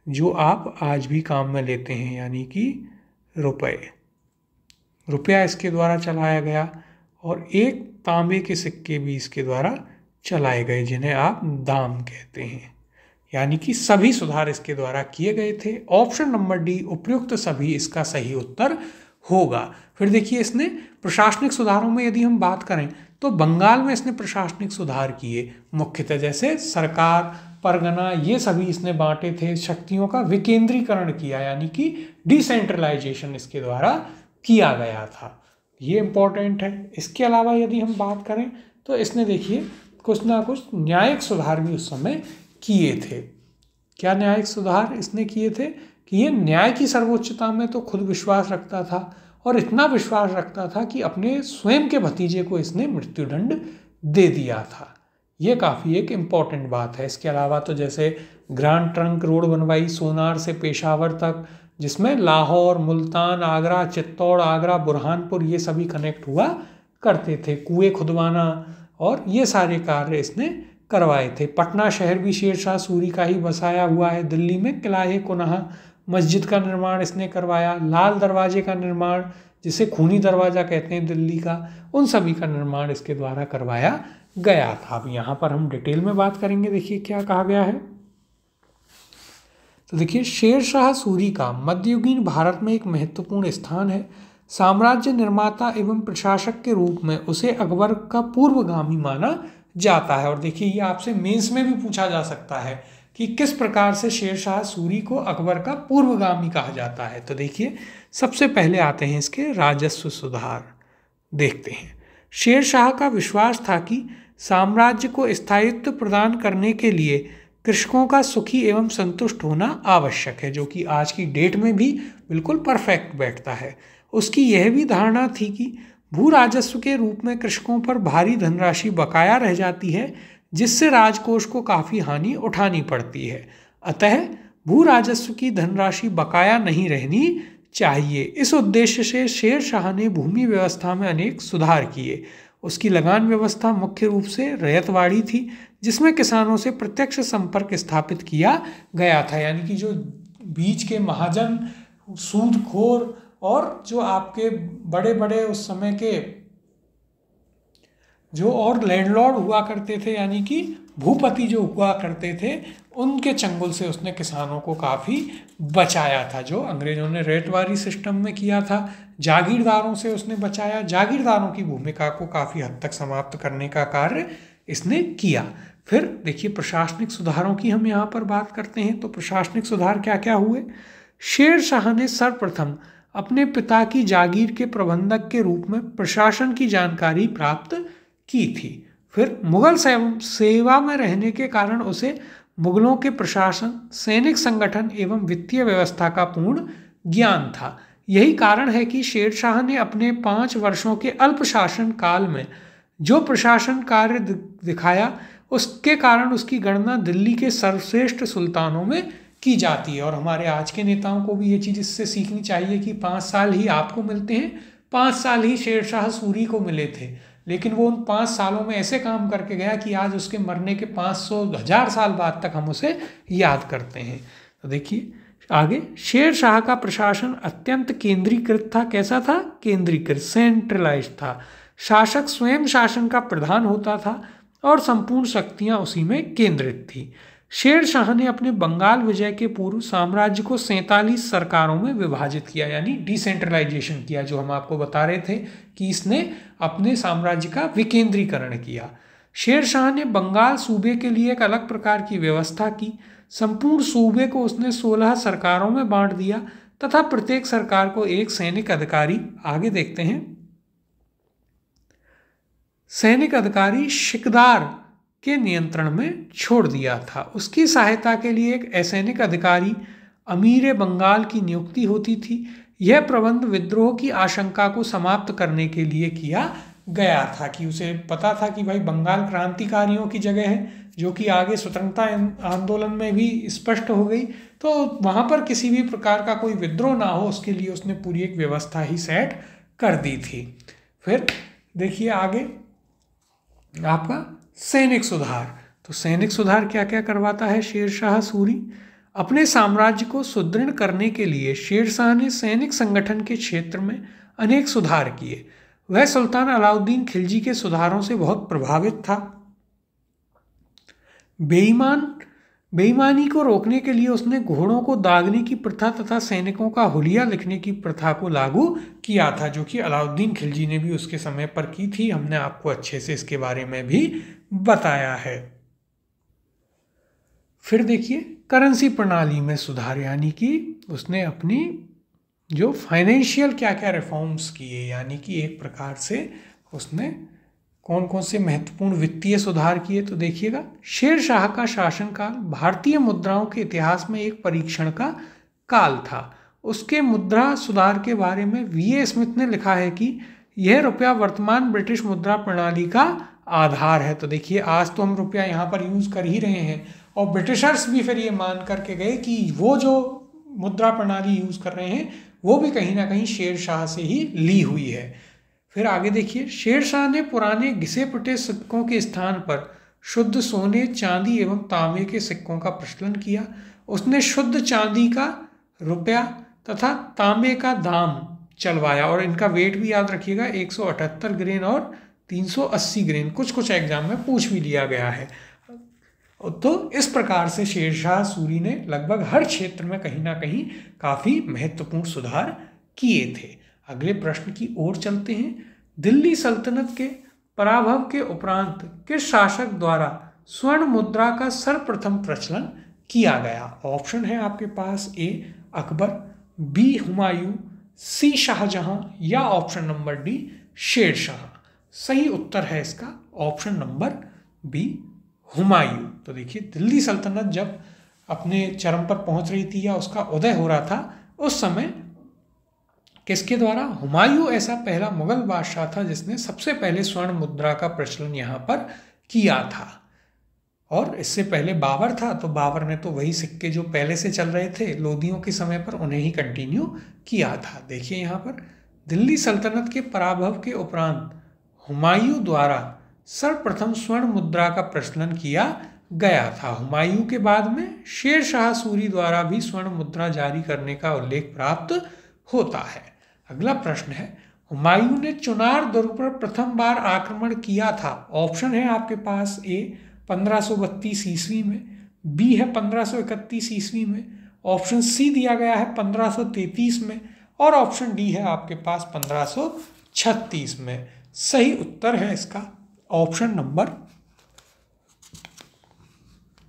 जो आप आज भी काम में लेते हैं, यानी कि रुपया इसके द्वारा चलाया गया। और एक तांबे के सिक्के भी इसके द्वारा चलाए गए जिन्हें आप दाम कहते हैं। यानी कि सभी सुधार इसके द्वारा किए गए थे। ऑप्शन नंबर डी उपयुक्त सभी इसका सही उत्तर होगा। फिर देखिए, इसने प्रशासनिक सुधारों में यदि हम बात करें तो बंगाल में इसने प्रशासनिक सुधार किए मुख्यतः, जैसे सरकार, परगना, ये सभी इसने बांटे थे। शक्तियों का विकेंद्रीकरण किया यानी कि डिसेंट्रलाइजेशन इसके द्वारा किया गया था, ये इंपॉर्टेंट है। इसके अलावा यदि हम बात करें तो इसने देखिए कुछ ना कुछ न्यायिक सुधार भी उस समय किए थे। क्या न्यायिक सुधार इसने किए थे? कि ये न्याय की सर्वोच्चता में तो खुद विश्वास रखता था और इतना विश्वास रखता था कि अपने स्वयं के भतीजे को इसने मृत्युदंड दे दिया था। ये काफ़ी एक इम्पॉर्टेंट बात है। इसके अलावा तो जैसे ग्रांड ट्रंक रोड बनवाई सोनार से पेशावर तक, जिसमें लाहौर, मुल्तान, आगरा, चित्तौड़, आगरा, बुरहानपुर ये सभी कनेक्ट हुआ करते थे। कुएं खुदवाना और ये सारे कार्य इसने करवाए थे। पटना शहर भी शेरशाह सूरी का ही बसाया हुआ है। दिल्ली में किला कुनहा मस्जिद का निर्माण इसने करवाया। लाल दरवाजे का निर्माण, जिसे खूनी दरवाज़ा कहते हैं दिल्ली का, उन सभी का निर्माण इसके द्वारा करवाया गया था। अब यहाँ पर हम डिटेल में बात करेंगे। देखिए क्या कहा गया है। तो देखिए, शेरशाह सूरी का मध्ययुगीन भारत में एक महत्वपूर्ण स्थान है। साम्राज्य निर्माता एवं प्रशासक के रूप में उसे अकबर का पूर्वगामी माना जाता है। और देखिए, ये आपसे मेंस में भी पूछा जा सकता है कि किस प्रकार से शेरशाह सूरी को अकबर का पूर्वगामी कहा जाता है। तो देखिए, सबसे पहले आते हैं इसके राजस्व सुधार, देखते हैं। शेरशाह का विश्वास था कि साम्राज्य को स्थायित्व प्रदान करने के लिए कृषकों का सुखी एवं संतुष्ट होना आवश्यक है, जो कि आज की डेट में भी बिल्कुल परफेक्ट बैठता है। उसकी यह भी धारणा थी कि भू राजस्व के रूप में कृषकों पर भारी धनराशि बकाया रह जाती है, जिससे राजकोष को काफ़ी हानि उठानी पड़ती है। अतः भू राजस्व की धनराशि बकाया नहीं रहनी चाहिए। इस उद्देश्य से शेरशाह ने भूमि व्यवस्था में अनेक सुधार किए। उसकी लगान व्यवस्था मुख्य रूप से रैयतवाड़ी थी, जिसमें किसानों से प्रत्यक्ष संपर्क स्थापित किया गया था। यानी कि जो बीच के महाजन, सूदखोर और जो आपके बड़े बड़े उस समय के जो और लैंडलॉर्ड हुआ करते थे, यानी कि भूपति जो हुआ करते थे, उनके चंगुल से उसने किसानों को काफ़ी बचाया था। जो अंग्रेजों ने रैयतवाड़ी सिस्टम में किया था, जागीरदारों से उसने बचाया। जागीरदारों की भूमिका को काफ़ी हद तक समाप्त करने का कार्य इसने किया। फिर देखिए प्रशासनिक सुधारों की हम यहाँ पर बात करते हैं। तो प्रशासनिक सुधार क्या क्या हुए? शेर शाह ने सर्वप्रथम अपने पिता की जागीर के प्रबंधक के रूप में प्रशासन की जानकारी प्राप्त की थी। फिर मुगल सेवा में रहने के कारण उसे मुगलों के प्रशासन, सैनिक संगठन एवं वित्तीय व्यवस्था का पूर्ण ज्ञान था। यही कारण है कि शेर शाह ने अपने 5 वर्षों के अल्प शासन काल में जो प्रशासन कार्य दिखाया, उसके कारण उसकी गणना दिल्ली के सर्वश्रेष्ठ सुल्तानों में की जाती है। और हमारे आज के नेताओं को भी ये चीज़ इससे सीखनी चाहिए कि 5 साल ही आपको मिलते हैं, 5 साल ही शेर शाह सूरी को मिले थे, लेकिन वो उन 5 सालों में ऐसे काम करके गया कि आज उसके मरने के 500-1000 साल बाद तक हम उसे याद करते हैं। तो देखिए आगे, शेर शाह का प्रशासन अत्यंत केंद्रीकृत था। कैसा था? केंद्रीकृत, सेंट्रलाइज था। शासक स्वयं शासन का प्रधान होता था और संपूर्ण शक्तियां उसी में केंद्रित थी। शेर शाह ने अपने बंगाल विजय के पूर्व साम्राज्य को 47 सरकारों में विभाजित किया, यानी डिसेंट्रलाइजेशन किया, जो हम आपको बता रहे थे कि इसने अपने साम्राज्य का विकेंद्रीकरण किया। शेर शाह ने बंगाल सूबे के लिए एक अलग प्रकार की व्यवस्था की। संपूर्ण सूबे को उसने 16 सरकारों में बांट दिया तथा प्रत्येक सरकार को एक सैनिक अधिकारी, आगे देखते हैं, सैनिक अधिकारी शिकदार के नियंत्रण में छोड़ दिया था। उसकी सहायता के लिए एक असैनिक अधिकारी अमीर बंगाल की नियुक्ति होती थी। यह प्रबंध विद्रोह की आशंका को समाप्त करने के लिए किया गया था कि उसे पता था कि भाई बंगाल क्रांतिकारियों की जगह है, जो कि आगे स्वतंत्रता आंदोलन में भी स्पष्ट हो गई। तो वहाँ पर किसी भी प्रकार का कोई विद्रोह ना हो, उसके लिए उसने पूरी एक व्यवस्था ही सेट कर दी थी। फिर देखिए आगे आपका सैनिक सुधार। तो सैनिक सुधार क्या क्या करवाता है शेर शाह सूरी? अपने साम्राज्य को सुदृढ़ करने के लिए शेर शाह ने सैनिक संगठन के क्षेत्र में अनेक सुधार किए। वह सुल्तान अलाउद्दीन खिलजी के सुधारों से बहुत प्रभावित था। बेईमानी को रोकने के लिए उसने घोड़ों को दागने की प्रथा तथा सैनिकों का हुलिया लिखने की प्रथा को लागू किया था, जो कि अलाउद्दीन खिलजी ने भी उसके समय पर की थी। हमने आपको अच्छे से इसके बारे में भी बताया है। फिर देखिए करेंसी प्रणाली में सुधार, यानी कि उसने अपनी जो फाइनेंशियल क्या क्या रिफॉर्म्स किए, यानी कि एक प्रकार से उसने कौन कौन से महत्वपूर्ण वित्तीय सुधार किए। तो देखिएगा, शेर शाह का शासनकाल भारतीय मुद्राओं के इतिहास में एक परीक्षण का काल था। उसके मुद्रा सुधार के बारे में वीए स्मिथ ने लिखा है कि यह रुपया वर्तमान ब्रिटिश मुद्रा प्रणाली का आधार है। तो देखिए आज तो हम रुपया यहाँ पर यूज़ कर ही रहे हैं, और ब्रिटिशर्स भी फिर ये मान करके गए कि वो जो मुद्रा प्रणाली यूज़ कर रहे हैं वो भी कहीं ना कहीं शेर शाह से ही ली हुई है। फिर आगे देखिए, शेर शाह ने पुराने घिसे पिटे सिक्कों के स्थान पर शुद्ध सोने, चांदी एवं तांबे के सिक्कों का प्रचलन किया। उसने शुद्ध चांदी का रुपया तथा तांबे का दाम चलवाया, और इनका वेट भी याद रखिएगा, 178 ग्रेन और 380 ग्रेन, कुछ एग्जाम में पूछ भी लिया गया है। तो इस प्रकार से शेर शाह सूरी ने लगभग हर क्षेत्र में कहीं ना कहीं काफ़ी महत्वपूर्ण सुधार किए थे। अगले प्रश्न की ओर चलते हैं। दिल्ली सल्तनत के पराभव के उपरांत किस शासक द्वारा स्वर्ण मुद्रा का सर्वप्रथम प्रचलन किया गया? ऑप्शन है आपके पास, ए अकबर, बी हुमायूं, सी शाहजहां, या option number D Sher Shah. सही उत्तर है इसका ऑप्शन नंबर बी हुमायूं। तो देखिए दिल्ली सल्तनत जब अपने चरम पर पहुंच रही थी या उसका उदय हो रहा था, उस समय किसके द्वारा? हुमायूं ऐसा पहला मुगल बादशाह था जिसने सबसे पहले स्वर्ण मुद्रा का प्रचलन यहाँ पर किया था। और इससे पहले बाबर था, तो बाबर ने तो वही सिक्के जो पहले से चल रहे थे लोदियों के समय पर उन्हें ही कंटिन्यू किया था। देखिए यहाँ पर दिल्ली सल्तनत के पराभव के उपरांत हुमायूं द्वारा सर्वप्रथम स्वर्ण मुद्रा का प्रचलन किया गया था। हुमायूं के बाद में शेर शाह सूरी द्वारा भी स्वर्ण मुद्रा जारी करने का उल्लेख प्राप्त होता है। अगला प्रश्न है, हुमायूं ने चुनार दुर्ग पर प्रथम बार आक्रमण किया था। ऑप्शन है आपके पास, ए 1532 ईस्वी में, बी है 1531 ईस्वी में, ऑप्शन सी दिया गया है 1533 में, और ऑप्शन डी है आपके पास 1536 में। सही उत्तर है इसका ऑप्शन नंबर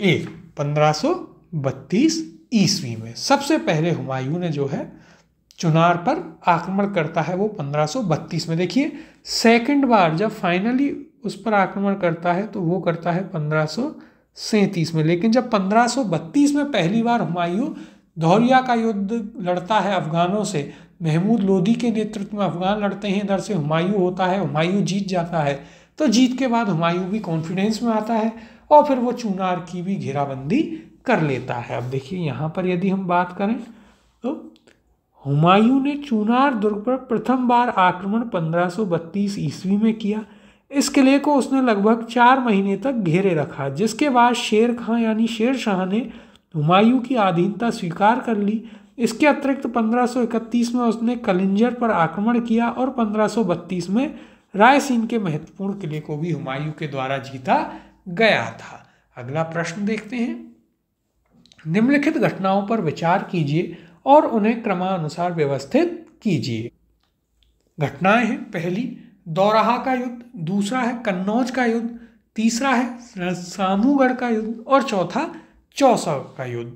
ए 1532 ईस्वी में सबसे पहले हुमायूं ने जो है चुनार पर आक्रमण करता है वो 1532 में। देखिए सेकंड बार जब फाइनली उस पर आक्रमण करता है तो वो करता है 1537 में। लेकिन जब 1532 में पहली बार हुमायूं धौरिया का युद्ध लड़ता है अफगानों से, महमूद लोदी के नेतृत्व में अफगान लड़ते हैं, इधर से हुमायूं होता है, हुमायूं जीत जाता है। तो जीत के बाद हुमायूं भी कॉन्फिडेंस में आता है और फिर वो चुनार की भी घेराबंदी कर लेता है। अब देखिए यहाँ पर यदि हम बात करें तो हुमायूं ने चुनार दुर्ग पर प्रथम बार आक्रमण 1532 ईस्वी में किया। इस किले को उसने लगभग 4 महीने तक घेरे रखा, जिसके बाद शेर खां यानी शेर शाह ने हुमायूं की अधीनता स्वीकार कर ली। इसके अतिरिक्त 1531 में उसने कलिंजर पर आक्रमण किया और 1532 में रायसीन के महत्वपूर्ण किले को भी हुमायूं के द्वारा जीता गया था। अगला प्रश्न देखते हैं। निम्नलिखित घटनाओं पर विचार कीजिए और उन्हें क्रमानुसार व्यवस्थित कीजिए। घटनाएं हैं, पहली दौराहा का युद्ध, दूसरा है कन्नौज का युद्ध, तीसरा है सामूगढ़ का युद्ध और चौथा चौसा का युद्ध।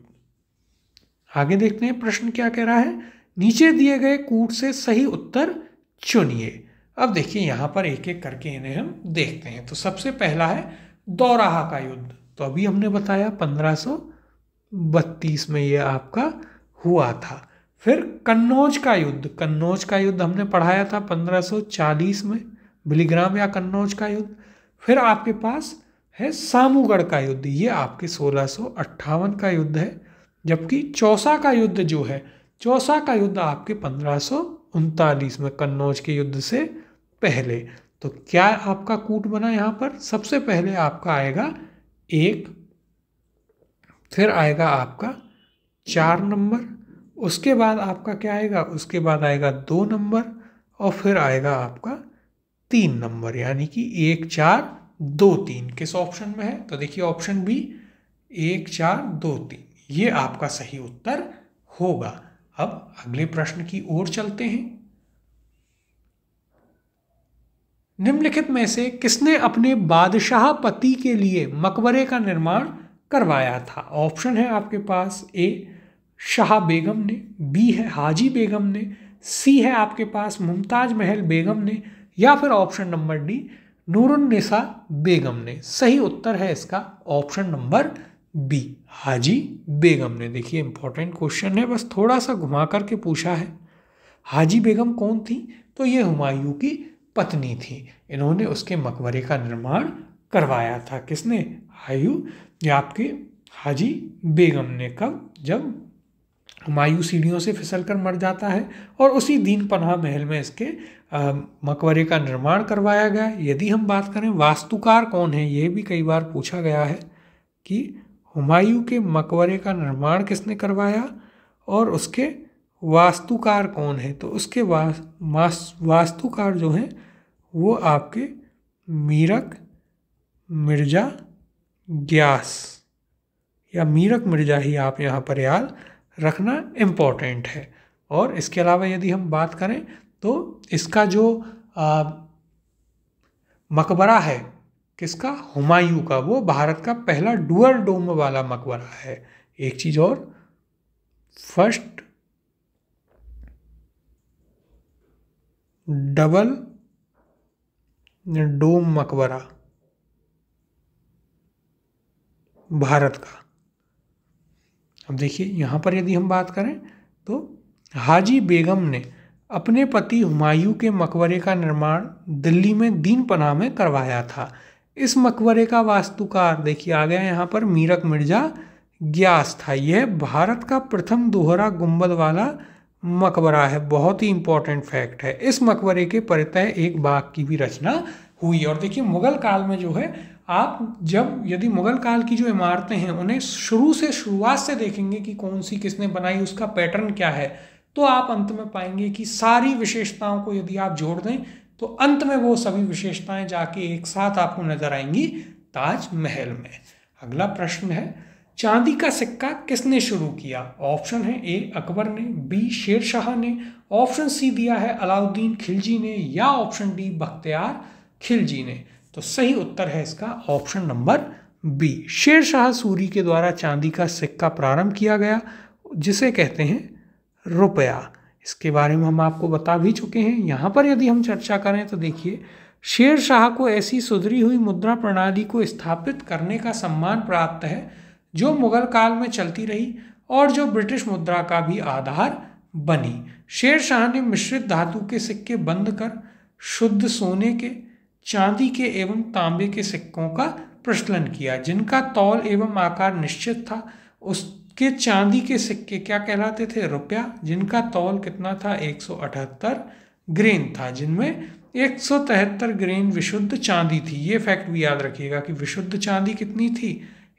आगे देखते हैं प्रश्न क्या कह रहा है। नीचे दिए गए कूट से सही उत्तर चुनिए। अब देखिए यहाँ पर एक एक करके इन्हें हम देखते हैं। तो सबसे पहला है दौराहा का युद्ध, तो अभी हमने बताया 1532 में ये आपका हुआ था। फिर कन्नौज का युद्ध, कन्नौज का युद्ध हमने पढ़ाया था 1540 में, बिलीग्राम या कन्नौज का युद्ध। फिर आपके पास है सामूगढ़ का युद्ध, ये आपके 1658 का युद्ध है। जबकि चौसा का युद्ध जो है, चौसा का युद्ध आपके 1539 में, कन्नौज के युद्ध से पहले। तो क्या आपका कूट बना यहाँ पर, सबसे पहले आपका आएगा 1, फिर आएगा आपका 4 नंबर, उसके बाद आपका क्या आएगा, उसके बाद आएगा 2 नंबर और फिर आएगा आपका 3 नंबर, यानी कि 1 4 2 3। किस ऑप्शन में है, तो देखिए ऑप्शन बी 1 4 2 3, ये आपका सही उत्तर होगा। अब अगले प्रश्न की ओर चलते हैं। निम्नलिखित में से किसने अपने बादशाह पति के लिए मकबरे का निर्माण करवाया था। ऑप्शन है आपके पास, ए शाह बेगम ने, बी है हाजी बेगम ने, सी है आपके पास मुमताज महल बेगम ने, या फिर ऑप्शन नंबर डी नूरुन्निसा बेगम ने। सही उत्तर है इसका ऑप्शन नंबर बी, हाजी बेगम ने। देखिए इंपॉर्टेंट क्वेश्चन है, बस थोड़ा सा घुमा करके पूछा है। हाजी बेगम कौन थी, तो ये हुमायूं की पत्नी थी। इन्होंने उसके मकबरे का निर्माण करवाया था। किसने, ये आपके हाजी बेगम ने। कब, जब हुमायूं सीढ़ियों से फिसलकर मर जाता है और उसी दीन पनाह महल में इसके मकबरे का निर्माण करवाया गया। यदि हम बात करें वास्तुकार कौन है, ये भी कई बार पूछा गया है कि हुमायूं के मकबरे का निर्माण किसने करवाया और उसके वास्तुकार कौन है। तो उसके वास्तुकार जो हैं वो आपके मीरक मिर्जा ग्यास या मीरक मिर्जा ही आप यहाँ पर याद रखना इम्पॉर्टेंट है। और इसके अलावा यदि हम बात करें तो इसका जो मकबरा है किसका, हुमायूं का, वो भारत का पहला डुअल डोम वाला मकबरा है। एक चीज़ और, फर्स्ट डबल डोम मकबरा भारत का। अब देखिए यहाँ पर यदि हम बात करें तो हाजी बेगम ने अपने पति हुमायूं के मकबरे का निर्माण दिल्ली में दीन पनाह में करवाया था। इस मकबरे का वास्तुकार देखिए आ गया यहाँ पर मीरक मिर्जा ग्यास था। यह भारत का प्रथम दोहरा गुंबद वाला मकबरा है। बहुत ही इंपॉर्टेंट फैक्ट है। इस मकबरे के परितः एक बाग की भी रचना हुई। और देखिए मुगल काल में जो है, आप जब यदि मुगल काल की जो इमारतें हैं उन्हें शुरुआत से देखेंगे कि कौन सी किसने बनाई, उसका पैटर्न क्या है, तो आप अंत में पाएंगे कि सारी विशेषताओं को यदि आप जोड़ दें तो अंत में वो सभी विशेषताएं जाके एक साथ आपको नजर आएंगी ताजमहल में। अगला प्रश्न है, चांदी का सिक्का किसने शुरू किया। ऑप्शन है ए अकबर ने, बी शेर शाह ने, ऑप्शन सी दिया है अलाउद्दीन खिलजी ने, या ऑप्शन डी बख्तियार खिलजी ने। तो सही उत्तर है इसका option number B Sher Shah Suri के द्वारा चांदी का सिक्का प्रारंभ किया गया जिसे कहते हैं रुपया। इसके बारे में हम आपको बता भी चुके हैं। यहाँ पर यदि हम चर्चा करें तो देखिए, शेर शाह को ऐसी सुधरी हुई मुद्रा प्रणाली को स्थापित करने का सम्मान प्राप्त है जो मुगल काल में चलती रही और जो ब्रिटिश मुद्रा का भी आधार बनी। शेर शाह ने मिश्रित धातु के सिक्के बंद कर शुद्ध सोने के, चांदी के एवं तांबे के सिक्कों का प्रचलन किया जिनका तौल एवं आकार निश्चित था। उसके चांदी के सिक्के क्या कहलाते थे? रुपया, जिनका तौल कितना था? 178 ग्रेन था, जिनमें 173 ग्रेन विशुद्ध चांदी थी। ये फैक्ट भी याद रखिएगा कि विशुद्ध चांदी कितनी थी?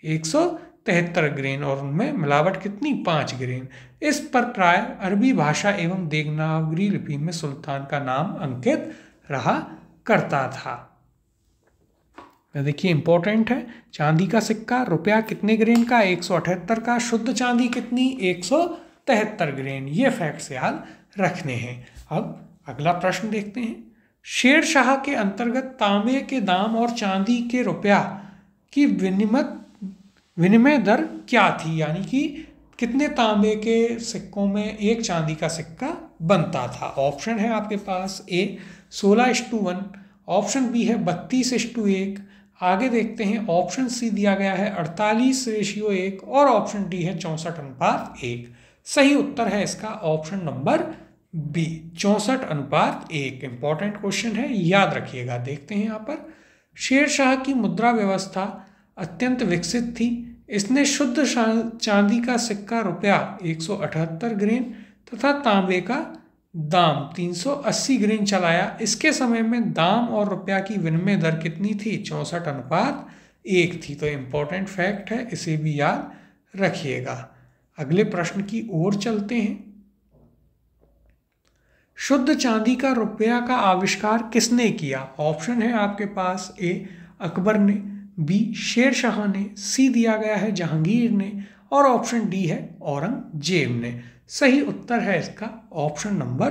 173 ग्रेन, और उनमें मिलावट कितनी? 5 ग्रेन। इस पर प्राय अरबी भाषा एवं देवनागरी लिपि में सुल्तान का नाम अंकित रहा करता था। देखिए इंपॉर्टेंट है, चांदी का सिक्का, रुपया कितने ग्रेन का? 178 का। शुद्ध चांदी कितनी? 173 ग्रेन। ये फैक्ट्स याद रखने हैं। अब अगला प्रश्न देखते हैं। शेर शाह के अंतर्गत तांबे के दाम और चांदी के रुपया की विनिमय दर क्या थी? यानी कि कितने तांबे के सिक्कों में एक चांदी का सिक्का बनता था? ऑप्शन है आपके पास, ए 16:1, ऑप्शन बी है 32:1, आगे देखते हैं ऑप्शन सी दिया गया है 48:1 और ऑप्शन डी है 64:1। सही उत्तर है इसका option number B 64:1। Important question है, याद रखिएगा। देखते हैं यहाँ पर, शेर शाह की मुद्रा व्यवस्था अत्यंत विकसित थी। इसने शुद्ध चांदी का सिक्का रुपया 178 ग्रेन तथा तांबे का दाम 380 ग्रेन चलाया। इसके समय में दाम और रुपया की विनिमय दर कितनी थी? 64:1 थी। तो इम्पोर्टेंट फैक्ट है, इसे भी याद रखिएगा। अगले प्रश्न की ओर चलते हैं। शुद्ध चांदी का रुपया का आविष्कार किसने किया? ऑप्शन है आपके पास, ए अकबर ने, बी शेर शाह ने, सी दिया गया है जहांगीर ने, और ऑप्शन डी है औरंगजेब ने। सही उत्तर है इसका option number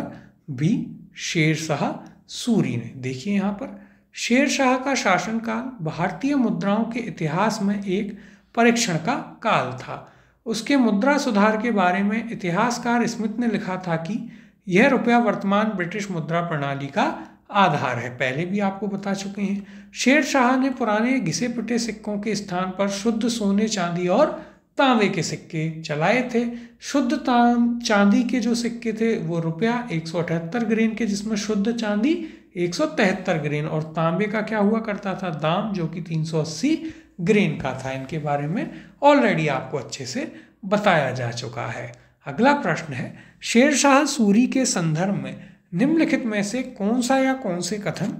B Sher Shah Suri ने। देखिए यहाँ पर, शेर शाह का शासनकाल भारतीय मुद्राओं के इतिहास में एक परीक्षण का काल था। उसके मुद्रा सुधार के बारे में इतिहासकार स्मिथ ने लिखा था कि यह रुपया वर्तमान ब्रिटिश मुद्रा प्रणाली का आधार है। पहले भी आपको बता चुके हैं। शेर शाह ने पुराने घिसे पिटे सिक्कों के स्थान पर शुद्ध सोने, चांदी और तांबे के सिक्के चलाए थे। शुद्ध चांदी के जो सिक्के थे वो रुपया 178 ग्रेन के, जिसमें शुद्ध चांदी 173 ग्रेन, और तांबे का क्या हुआ करता था? दाम, जो कि 380 ग्रेन का था। इनके बारे में ऑलरेडी आपको अच्छे से बताया जा चुका है। अगला प्रश्न है, शेर शाह सूरी के संदर्भ में निम्नलिखित में से कौन सा या कौन से कथन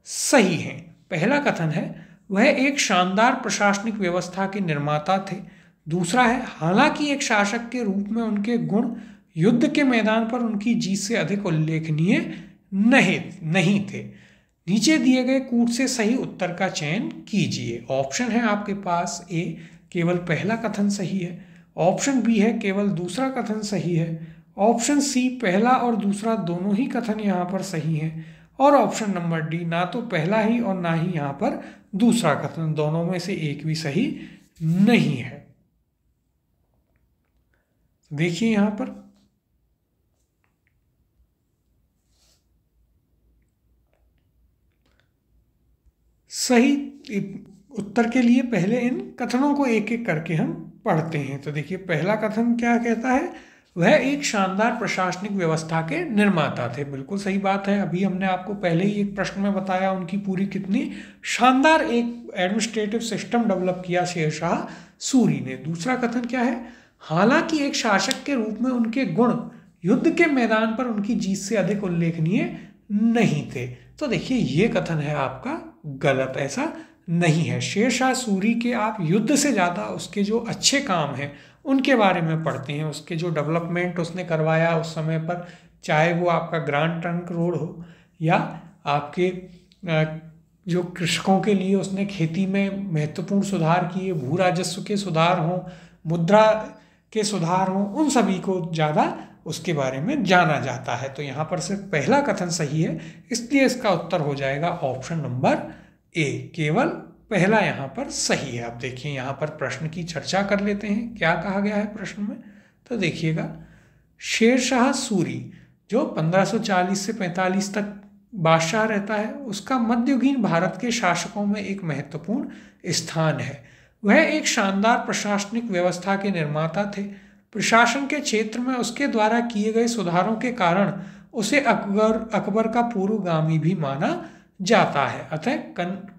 सही हैं? पहला कथन है, वह एक शानदार प्रशासनिक व्यवस्था के निर्माता थे। दूसरा है, हालांकि एक शासक के रूप में उनके गुण युद्ध के मैदान पर उनकी जीत से अधिक उल्लेखनीय नहीं थे। नीचे दिए गए कूट से सही उत्तर का चयन कीजिए। ऑप्शन है आपके पास, ए केवल पहला कथन सही है, ऑप्शन बी है केवल दूसरा कथन सही है, ऑप्शन सी पहला और दूसरा दोनों ही कथन यहाँ पर सही है, और ऑप्शन नंबर डी ना तो पहला ही और ना ही यहाँ पर दूसरा कथन, दोनों में से एक भी सही नहीं है। देखिए यहाँ पर सही उत्तर के लिए पहले इन कथनों को एक एक करके हम पढ़ते हैं। तो देखिए, पहला कथन क्या कहता है? वह एक शानदार प्रशासनिक व्यवस्था के निर्माता थे। बिल्कुल सही बात है। अभी हमने आपको पहले ही एक प्रश्न में बताया उनकी पूरी कितनी शानदार एक एडमिनिस्ट्रेटिव सिस्टम डेवलप किया शेर शाह सूरी ने। दूसरा कथन क्या है? हालांकि एक शासक के रूप में उनके गुण युद्ध के मैदान पर उनकी जीत से अधिक उल्लेखनीय नहीं थे। तो देखिए, ये कथन है आपका गलत, ऐसा नहीं है। शेर शाह सूरी के आप युद्ध से ज़्यादा उसके जो अच्छे काम हैं उनके बारे में पढ़ते हैं। उसके जो डेवलपमेंट उसने करवाया उस समय पर, चाहे वो आपका ग्रांड ट्रंक रोड हो या आपके जो कृषकों के लिए उसने खेती में महत्वपूर्ण सुधार किए, भू राजस्व के सुधार हों, मुद्रा के सुधार हों, उन सभी को ज़्यादा उसके बारे में जाना जाता है। तो यहाँ पर सिर्फ पहला कथन सही है, इसलिए इसका उत्तर हो जाएगा ऑप्शन नंबर ए, केवल पहला यहाँ पर सही है। अब देखिए यहाँ पर प्रश्न की चर्चा कर लेते हैं, क्या कहा गया है प्रश्न में। तो देखिएगा, शेरशाह सूरी जो 1540 से 45 तक बादशाह रहता है, उसका मध्ययुगीन भारत के शासकों में एक महत्वपूर्ण स्थान है। वह एक शानदार प्रशासनिक व्यवस्था के निर्माता थे। प्रशासन के क्षेत्र में उसके द्वारा किए गए सुधारों के कारण उसे अकबर का पूर्वगामी भी माना जाता है। अतः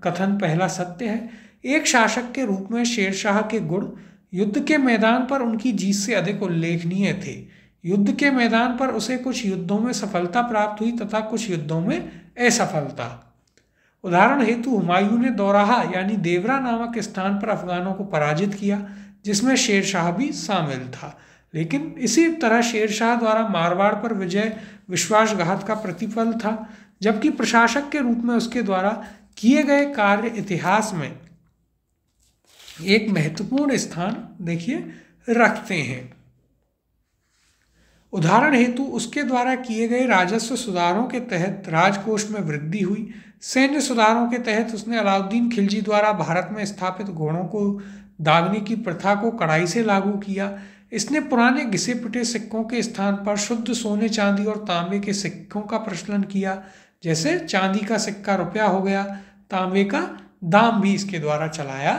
कथन पहला सत्य है। एक शासक के रूप में शेरशाह के गुण युद्ध के मैदान पर उनकी जीत से अधिक उल्लेखनीय थे। युद्ध के मैदान पर उसे कुछ युद्धों में सफलता प्राप्त हुई तथा कुछ युद्धों में असफलता। उदाहरण हेतु हुमायूं ने दौराहा यानी देवरा नामक स्थान पर अफगानों को पराजित किया, जिसमें शेरशाह भी शामिल था। लेकिन इसी तरह शेरशाह द्वारा मारवाड़ पर विजय विश्वासघात का प्रतिफल था, जबकि प्रशासक के रूप में उसके द्वारा किए गए कार्य इतिहास में एक महत्वपूर्ण स्थान देखिए रखते हैं। उदाहरण हेतु उसके द्वारा किए गए राजस्व सुधारों के तहत राजकोष में वृद्धि हुई। सैन्य सुधारों के तहत उसने अलाउद्दीन खिलजी द्वारा भारत में स्थापित घोड़ों को दागने की प्रथा को कड़ाई से लागू किया। इसने पुराने घिसे पिटे सिक्कों के स्थान पर शुद्ध सोने, चांदी और तांबे के सिक्कों का प्रचलन किया। जैसे चांदी का सिक्का रुपया हो गया, तांबे का दाम भी इसके द्वारा चलाया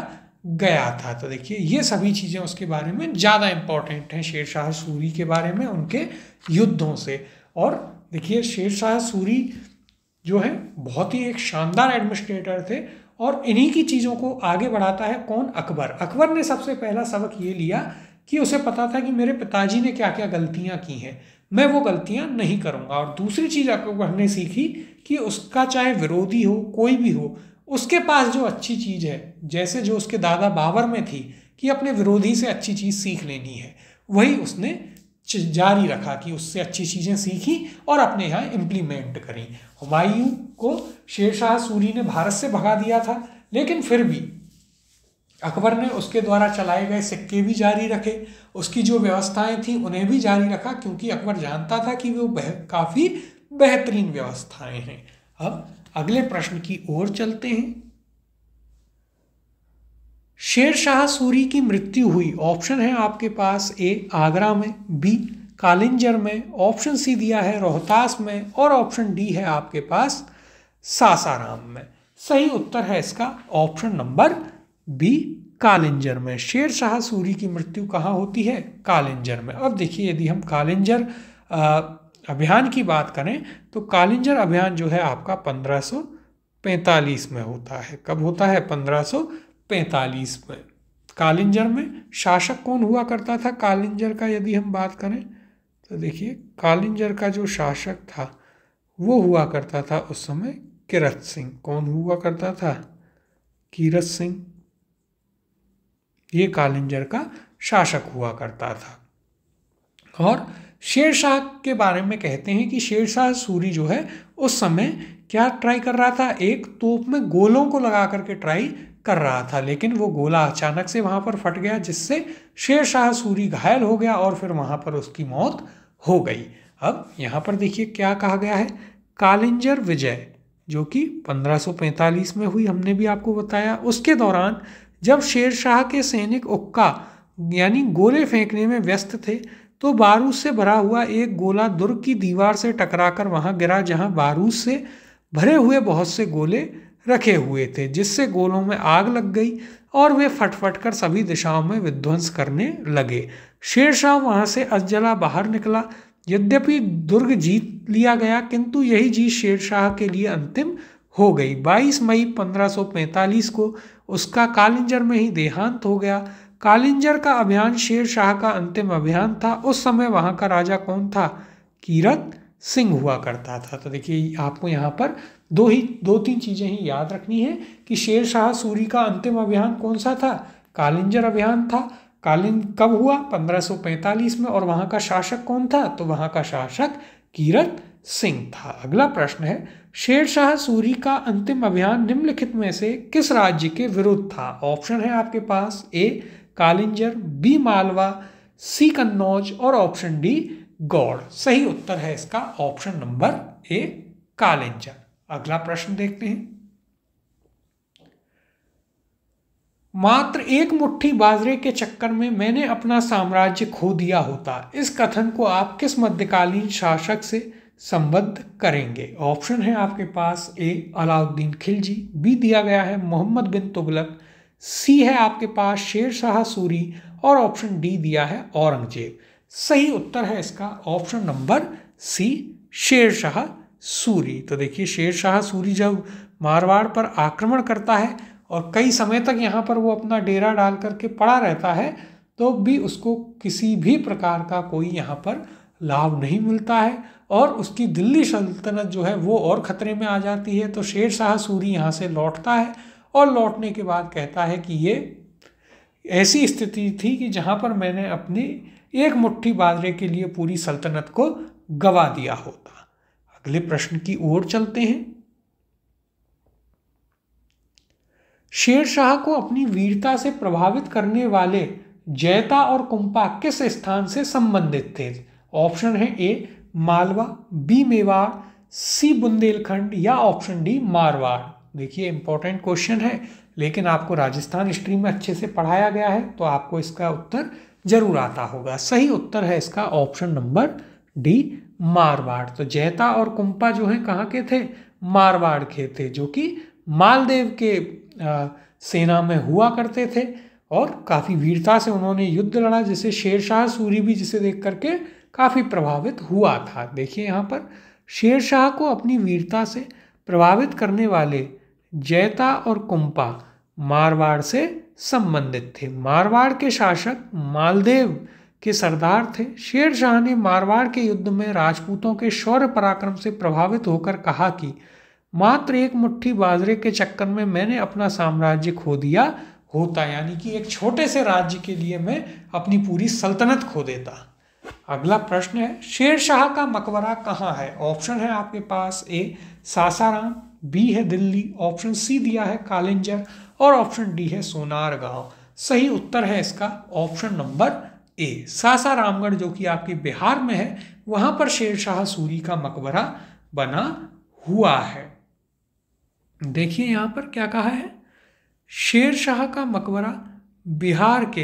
गया था। तो देखिए ये सभी चीज़ें उसके बारे में ज़्यादा इम्पोर्टेंट हैं शेरशाह सूरी के बारे में, उनके युद्धों से। और देखिए शेरशाह सूरी जो है बहुत ही एक शानदार एडमिनिस्ट्रेटर थे, और इन्हीं की चीज़ों को आगे बढ़ाता है कौन? अकबर। अकबर ने सबसे पहला सबक ये लिया कि उसे पता था कि मेरे पिताजी ने क्या क्या गलतियाँ की हैं, मैं वो गलतियाँ नहीं करूँगा। और दूसरी चीज़ अकबर ने सीखी कि उसका चाहे विरोधी हो, कोई भी हो, उसके पास जो अच्छी चीज़ है, जैसे जो उसके दादा बाबर में थी कि अपने विरोधी से अच्छी चीज़ सीख लेनी है, वही उसने जारी रखा कि उससे अच्छी चीज़ें सीखी और अपने यहाँ इम्प्लीमेंट करी। हुमायूं को शेरशाह सूरी ने भारत से भगा दिया था, लेकिन फिर भी अकबर ने उसके द्वारा चलाए गए सिक्के भी जारी रखे, उसकी जो व्यवस्थाएं थी उन्हें भी जारी रखा, क्योंकि अकबर जानता था कि वो काफ़ी बेहतरीन व्यवस्थाएं हैं। अब अगले प्रश्न की ओर चलते हैं। शेरशाह सूरी की मृत्यु हुई, ऑप्शन है आपके पास ए आगरा में, बी कालिंजर में, ऑप्शन सी दिया है रोहतास में, और ऑप्शन डी है आपके पास सासाराम में। सही उत्तर है इसका ऑप्शन नंबर बी कालिंजर में। शेरशाह सूरी की मृत्यु कहाँ होती है? कालिंजर में। अब देखिए यदि हम कालिंजर अभियान की बात करें तो कालिंजर अभियान जो है आपका 1545 में होता है। कब होता है? 1545 में। कालिंजर में शासक कौन हुआ करता था? कालिंजर का यदि हम बात करें तो देखिए कालिंजर का जो शासक था वो हुआ करता था उस समय कीरत सिंह। कौन हुआ करता था? कीरत सिंह, ये कालिंजर का शासक हुआ करता था। और शेरशाह के बारे में कहते हैं कि शेरशाह सूरी जो है उस समय क्या ट्राई कर रहा था? एक तोप में गोलों को लगा करके ट्राई कर रहा था, लेकिन वो गोला अचानक से वहां पर फट गया, जिससे शेरशाह सूरी घायल हो गया और फिर वहां पर उसकी मौत हो गई। अब यहाँ पर देखिए क्या कहा गया है, कालिंजर विजय जो कि 1545 में हुई, हमने भी आपको बताया। उसके दौरान जब शेरशाह के सैनिक उक्का यानी गोले फेंकने में व्यस्त थे तो बारूद से भरा हुआ एक गोला दुर्ग की दीवार से टकराकर वहां गिरा, जहां बारूद से भरे हुए बहुत से गोले रखे हुए थे, जिससे गोलों में आग लग गई और वे फट कर सभी दिशाओं में विध्वंस करने लगे। शेरशाह वहां से अजला बाहर निकला। यद्यपि दुर्ग जीत लिया गया, किंतु यही जीत शेरशाह के लिए अंतिम हो गई। 22 मई 1545 को उसका कालिंजर में ही देहांत हो गया। कालिंजर का अभियान शेरशाह का अंतिम अभियान था। उस समय वहां का राजा कौन था? कीरत सिंह हुआ करता था। तो देखिए आपको यहाँ पर दो तीन चीजें ही याद रखनी है कि शेरशाह सूरी का अंतिम अभियान कौन सा था? कालिंजर अभियान था। कब हुआ? 1545 में। और वहां का शासक कौन था? तो वहां का शासक कीरत सिंह था। अगला प्रश्न है, शेरशाह सूरी का अंतिम अभियान निम्नलिखित में से किस राज्य के विरुद्ध था? ऑप्शन है आपके पास ए कालिंजर, बी मालवा, सी कन्नौज और ऑप्शन डी गौड़। सही उत्तर है इसका ऑप्शन नंबर ए कालिंजर। अगला प्रश्न देखते हैं। मात्र एक मुट्ठी बाजरे के चक्कर में मैंने अपना साम्राज्य खो दिया होता, इस कथन को आप किस मध्यकालीन शासक से संबद्ध करेंगे? ऑप्शन है आपके पास ए अलाउद्दीन खिलजी, बी दिया गया है मोहम्मद बिन तुगलक, सी है आपके पास शेर शाह सूरी और ऑप्शन डी दिया है औरंगजेब। सही उत्तर है इसका ऑप्शन नंबर सी शेर शाह सूरी। तो देखिए शेर शाह सूरी जब मारवाड़ पर आक्रमण करता है और कई समय तक यहाँ पर वो अपना डेरा डाल करके पड़ा रहता है, तो भी उसको किसी भी प्रकार का कोई यहाँ पर लाभ नहीं मिलता है और उसकी दिल्ली सल्तनत जो है वो और खतरे में आ जाती है। तो शेर शाह सूरी यहाँ से लौटता है और लौटने के बाद कहता है कि ये ऐसी स्थिति थी कि जहाँ पर मैंने अपनी एक मुट्ठी बाजरे के लिए पूरी सल्तनत को गवा दिया होता। अगले प्रश्न की ओर चलते हैं। शेर शाह को अपनी वीरता से प्रभावित करने वाले जैता और कुंपा किस स्थान से संबंधित थे? ऑप्शन है ए मालवा, बी मेवाड़, सी बुंदेलखंड या ऑप्शन डी मारवाड़। देखिए इंपॉर्टेंट क्वेश्चन है, लेकिन आपको राजस्थान स्ट्रीम में अच्छे से पढ़ाया गया है तो आपको इसका उत्तर जरूर आता होगा। सही उत्तर है इसका ऑप्शन नंबर डी मारवाड़। तो जैता और कुंपा जो है कहाँ के थे? मारवाड़ के थे, जो कि मालदेव के सेना में हुआ करते थे और काफ़ी वीरता से उन्होंने युद्ध लड़ा, जिसे शेर शाह सूरी भी जिसे देख करके काफ़ी प्रभावित हुआ था। देखिए यहाँ पर शेर शाह को अपनी वीरता से प्रभावित करने वाले जैता और कुंपा मारवाड़ से संबंधित थे। मारवाड़ के शासक मालदेव के सरदार थे। शेर शाह ने मारवाड़ के युद्ध में राजपूतों के शौर्य पराक्रम से प्रभावित होकर कहा कि मात्र एक मुट्ठी बाजरे के चक्कर में मैंने अपना साम्राज्य खो दिया होता, यानी कि एक छोटे से राज्य के लिए मैं अपनी पूरी सल्तनत खो देता। अगला प्रश्न है शेर शाह का मकबरा कहाँ है? ऑप्शन है आपके पास ए सासाराम, बी है दिल्ली, ऑप्शन सी दिया है कालिंजर और ऑप्शन डी है सोनारगांव। सही उत्तर है इसका ऑप्शन नंबर ए सासारामगढ़, जो कि आपके बिहार में है। वहां पर शेर शाह सूरी का मकबरा बना हुआ है। देखिए यहाँ पर क्या कहा है, शेर शाह का मकबरा बिहार के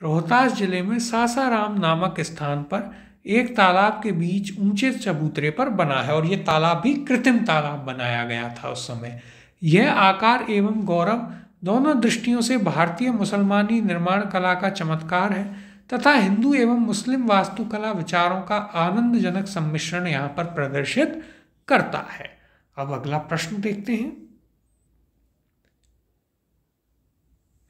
रोहतास जिले में सासाराम नामक स्थान पर एक तालाब के बीच ऊंचे चबूतरे पर बना है और ये तालाब भी कृत्रिम तालाब बनाया गया था उस समय। यह आकार एवं गौरव दोनों दृष्टियों से भारतीय मुसलमानी निर्माण कला का चमत्कार है तथा हिंदू एवं मुस्लिम वास्तुकला विचारों का आनंदजनक सम्मिश्रण यहाँ पर प्रदर्शित करता है। अब अगला प्रश्न देखते हैं।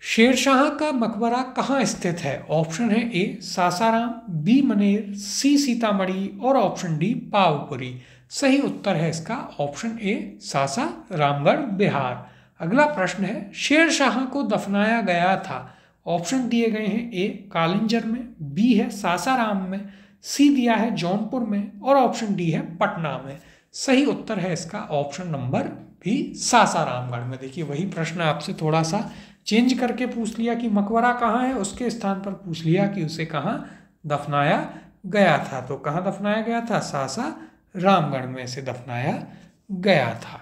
शेर शाह का मकबरा कहाँ स्थित है? ऑप्शन है ए सासाराम, बी मनेर, सी सीतामढ़ी और ऑप्शन डी पावपुरी। सही उत्तर है इसका ऑप्शन ए सासारामगढ़ बिहार। अगला प्रश्न है शेर शाह को दफनाया गया था। ऑप्शन दिए गए हैं ए कालिंजर में, बी है सासाराम में, सी दिया है जौनपुर में और ऑप्शन डी है पटना में। सही उत्तर है इसका ऑप्शन नंबर भी सासारामगढ़ में। देखिए वही प्रश्न आपसे थोड़ा सा चेंज करके पूछ लिया कि मकबरा कहाँ है, उसके स्थान पर पूछ लिया कि उसे कहाँ दफनाया गया था। तो कहाँ दफनाया गया था? सासारामगढ़ में से दफनाया गया था।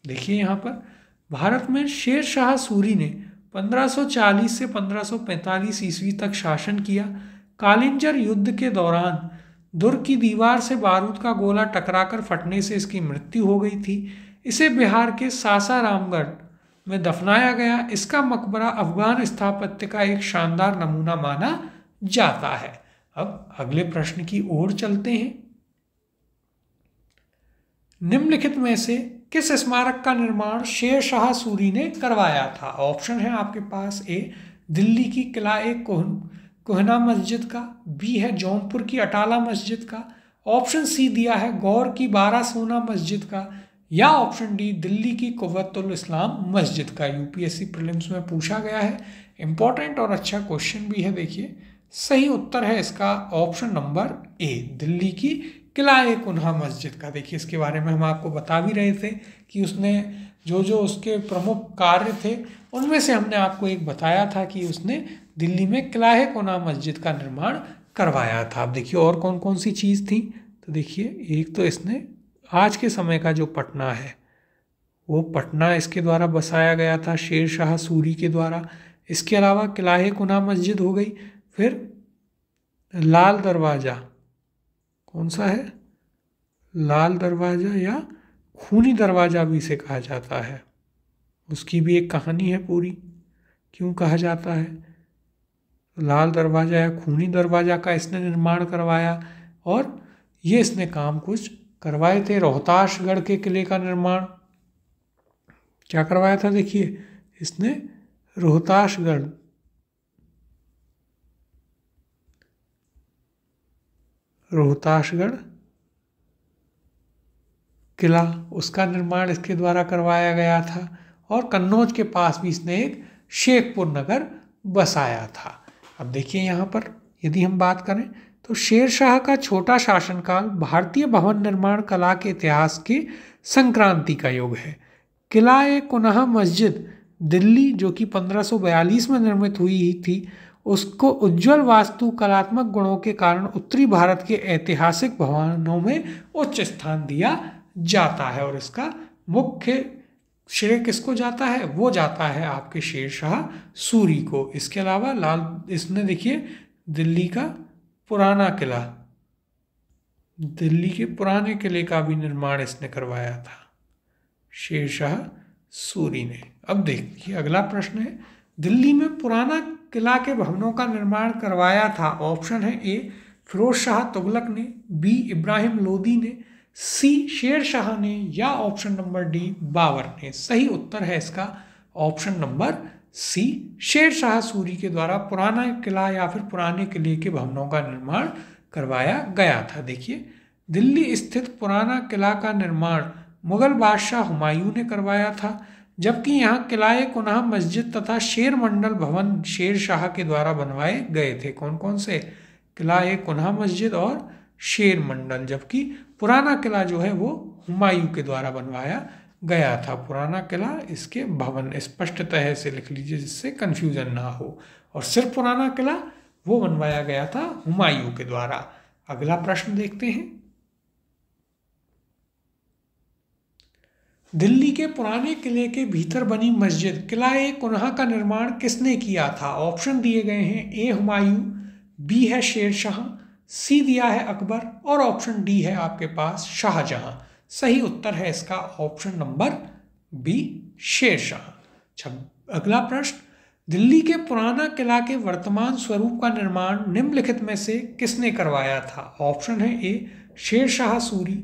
देखिए यहाँ पर भारत में शेर शाह सूरी ने 1540 से 1545 ईस्वी तक शासन किया। कालिंजर युद्ध के दौरान दुर्ग की दीवार से बारूद का गोला टकराकर फटने से इसकी मृत्यु हो गई थी। इसे बिहार के सासारामगढ़ में दफनाया गया। इसका मकबरा अफगान स्थापत्य का एक शानदार नमूना माना जाता है। अब अगले प्रश्न की ओर चलते हैं। निम्नलिखित में से किस स्मारक का निर्माण शेर शाह सूरी ने करवाया था? ऑप्शन है आपके पास ए दिल्ली की किला-ए कोहना मस्जिद का, बी है जौनपुर की अटाला मस्जिद का, ऑप्शन सी दिया है गौर की बारा सोना मस्जिद का या ऑप्शन डी दिल्ली की कुव्वतुल इस्लाम मस्जिद का। यूपीएससी प्रीलिम्स में पूछा गया है, इंपॉर्टेंट और अच्छा क्वेश्चन भी है। देखिए सही उत्तर है इसका ऑप्शन नंबर ए दिल्ली की किला-ए कोहना मस्जिद का। देखिए इसके बारे में हम आपको बता भी रहे थे कि उसने जो जो उसके प्रमुख कार्य थे उनमें से हमने आपको एक बताया था कि उसने दिल्ली में किला-ए कोहना मस्जिद का निर्माण करवाया था। अब देखिए और कौन कौन सी चीज़ थी, तो देखिए एक तो इसने आज के समय का जो पटना है वो पटना इसके द्वारा बसाया गया था शेर शाह सूरी के द्वारा। इसके अलावा किला कुना मस्जिद हो गई। फिर लाल दरवाज़ा, कौन सा है, लाल दरवाज़ा या खूनी दरवाज़ा भी इसे कहा जाता है, उसकी भी एक कहानी है पूरी, क्यों कहा जाता है। लाल दरवाज़ा या खूनी दरवाज़ा का इसने निर्माण करवाया, और ये इसने काम कुछ करवाए थे। रोहतासगढ़ के किले का निर्माण क्या करवाया था, देखिए इसने रोहतासगढ़ किला, उसका निर्माण इसके द्वारा करवाया गया था। और कन्नौज के पास भी इसने एक शेखपुर नगर बसाया था। अब देखिए यहाँ पर यदि हम बात करें तो शेरशाह का छोटा शासनकाल भारतीय भवन निर्माण कला के इतिहास के संक्रांति का युग है। किला कुनहा मस्जिद दिल्ली, जो कि 1542 में निर्मित हुई थी, उसको उज्ज्वल वास्तु कलात्मक गुणों के कारण उत्तरी भारत के ऐतिहासिक भवनों में उच्च स्थान दिया जाता है। और इसका मुख्य श्रेय किसको जाता है, वो जाता है आपके शेरशाह सूरी को। इसके अलावा इसने देखिए दिल्ली का पुराना किला, दिल्ली के पुराने किले का भी निर्माण इसने करवाया था, शेरशाह सूरी ने। अब देखिए अगला प्रश्न है, दिल्ली में पुराना किला के भवनों का निर्माण करवाया था। ऑप्शन है ए फिरोज शाह तुगलक ने, बी इब्राहिम लोदी ने, सी शेर शाह ने, या ऑप्शन नंबर डी बाबर ने। सही उत्तर है इसका ऑप्शन नंबर सी, शेर शाह सूरी के द्वारा पुराना किला या फिर पुराने किले के भवनों का निर्माण करवाया गया था। देखिए दिल्ली स्थित पुराना किला का निर्माण मुगल बादशाह हुमायूं ने करवाया था, जबकि यहाँ किला कुनहा मस्जिद तथा शेर मंडल भवन शेर शाह के द्वारा बनवाए गए थे। कौन कौन से, किला कुनहा मस्जिद और शेर मंडल, जबकि पुराना किला जो है वो हुमायूं के द्वारा बनवाया गया था। पुराना किला, इसके भवन स्पष्टतः से लिख लीजिए जिससे कंफ्यूजन ना हो, और सिर्फ पुराना किला वो बनवाया गया था हुमायूं के द्वारा। अगला प्रश्न देखते हैं, दिल्ली के पुराने किले के भीतर बनी मस्जिद किला कुनहा का निर्माण किसने किया था। ऑप्शन दिए गए हैं, ए हुमायूं, बी है शेर शाह, सी दिया है अकबर, और ऑप्शन डी है आपके पास शाहजहां। सही उत्तर है इसका option number B, Sher Shah. अगला प्रश्न, दिल्ली के पुराना किला के वर्तमान स्वरूप का निर्माण निम्नलिखित में से किसने करवाया था। ऑप्शन है ए शेर शाह सूरी,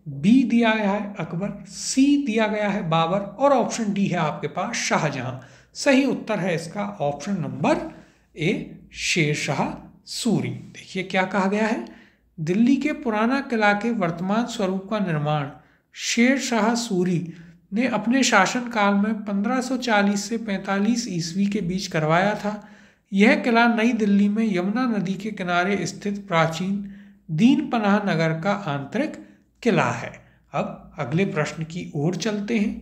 बी दिया गया है अकबर, सी दिया गया है बाबर, और ऑप्शन डी है आपके पास शाहजहां। सही उत्तर है इसका option number A, Sher Shah Suri. देखिए क्या कहा गया है, दिल्ली के पुराना किला के वर्तमान स्वरूप का निर्माण शेर शाह सूरी ने अपने शासनकाल में 1540 से 45 ईस्वी के बीच करवाया था। यह किला नई दिल्ली में यमुना नदी के किनारे स्थित प्राचीन दीन पनाह नगर का आंतरिक किला है। अब अगले प्रश्न की ओर चलते हैं,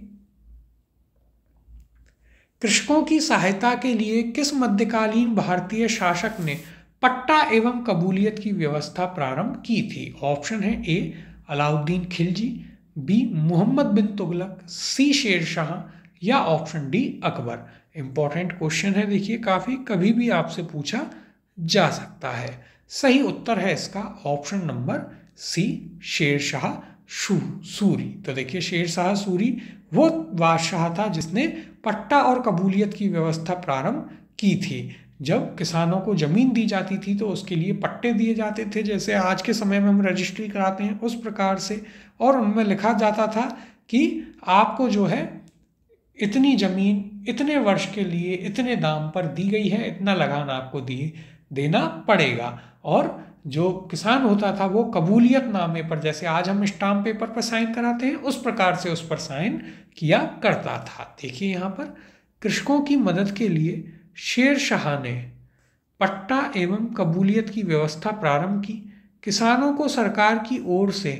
कृषकों की सहायता के लिए किस मध्यकालीन भारतीय शासक ने पट्टा एवं कबूलियत की व्यवस्था प्रारंभ की थी। ऑप्शन है ए अलाउद्दीन खिलजी, बी मोहम्मद बिन तुगलक, सी शेर शाह, या option D Akbar. Important question है, देखिए काफी कभी भी आपसे पूछा जा सकता है। सही उत्तर है इसका ऑप्शन नंबर सी, शेर शाह सूरी। तो देखिए शेर शाह सूरी वो बादशाह था जिसने पट्टा और कबूलियत की व्यवस्था प्रारंभ की थी। जब किसानों को जमीन दी जाती थी तो उसके लिए पट्टे दिए जाते थे, जैसे आज के समय में हम रजिस्ट्री कराते हैं उस प्रकार से, और उनमें लिखा जाता था कि आपको जो है इतनी जमीन इतने वर्ष के लिए इतने दाम पर दी गई है, इतना लगान आपको देना पड़ेगा। और जो किसान होता था वो कबूलियत नामे पर, जैसे आज हम स्टाम्प पेपर पर साइन कराते हैं उस प्रकार से उस पर साइन किया करता था। देखिए यहाँ पर कृषकों की मदद के लिए शेर शाह ने पट्टा एवं कबूलियत की व्यवस्था प्रारंभ की। किसानों को सरकार की ओर से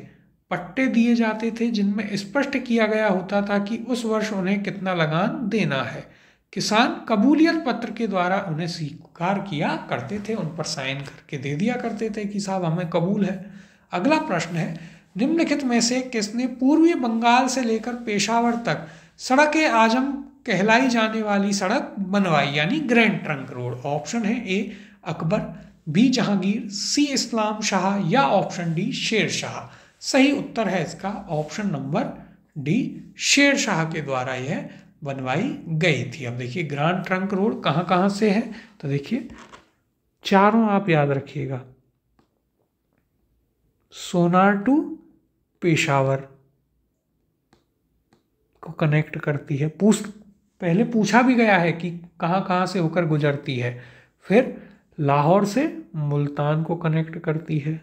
पट्टे दिए जाते थे जिनमें स्पष्ट किया गया होता था कि उस वर्ष उन्हें कितना लगान देना है। किसान कबूलियत पत्र के द्वारा उन्हें स्वीकार किया करते थे, उन पर साइन करके दे दिया करते थे कि साहब हमें कबूल है। अगला प्रश्न है, निम्नलिखित में से किसने पूर्वी बंगाल से लेकर पेशावर तक सड़क आजम कहलाई जाने वाली सड़क बनवाई, यानी ग्रैंड ट्रंक रोड? ऑप्शन है ए अकबर, बी जहांगीर, सी इस्लाम शाह या ऑप्शन डी शेर शाह। सही उत्तर है इसका option number D, Sher Shah के द्वारा यह बनवाई गई थी। अब देखिए ग्रैंड ट्रंक रोड कहाँ कहाँ से है, तो देखिए चारों आप याद रखिएगा, सोनार टू पेशावर को कनेक्ट करती है। पहले पूछा भी गया है कि कहाँ कहाँ से होकर गुजरती है। फिर लाहौर से मुल्तान को कनेक्ट करती है।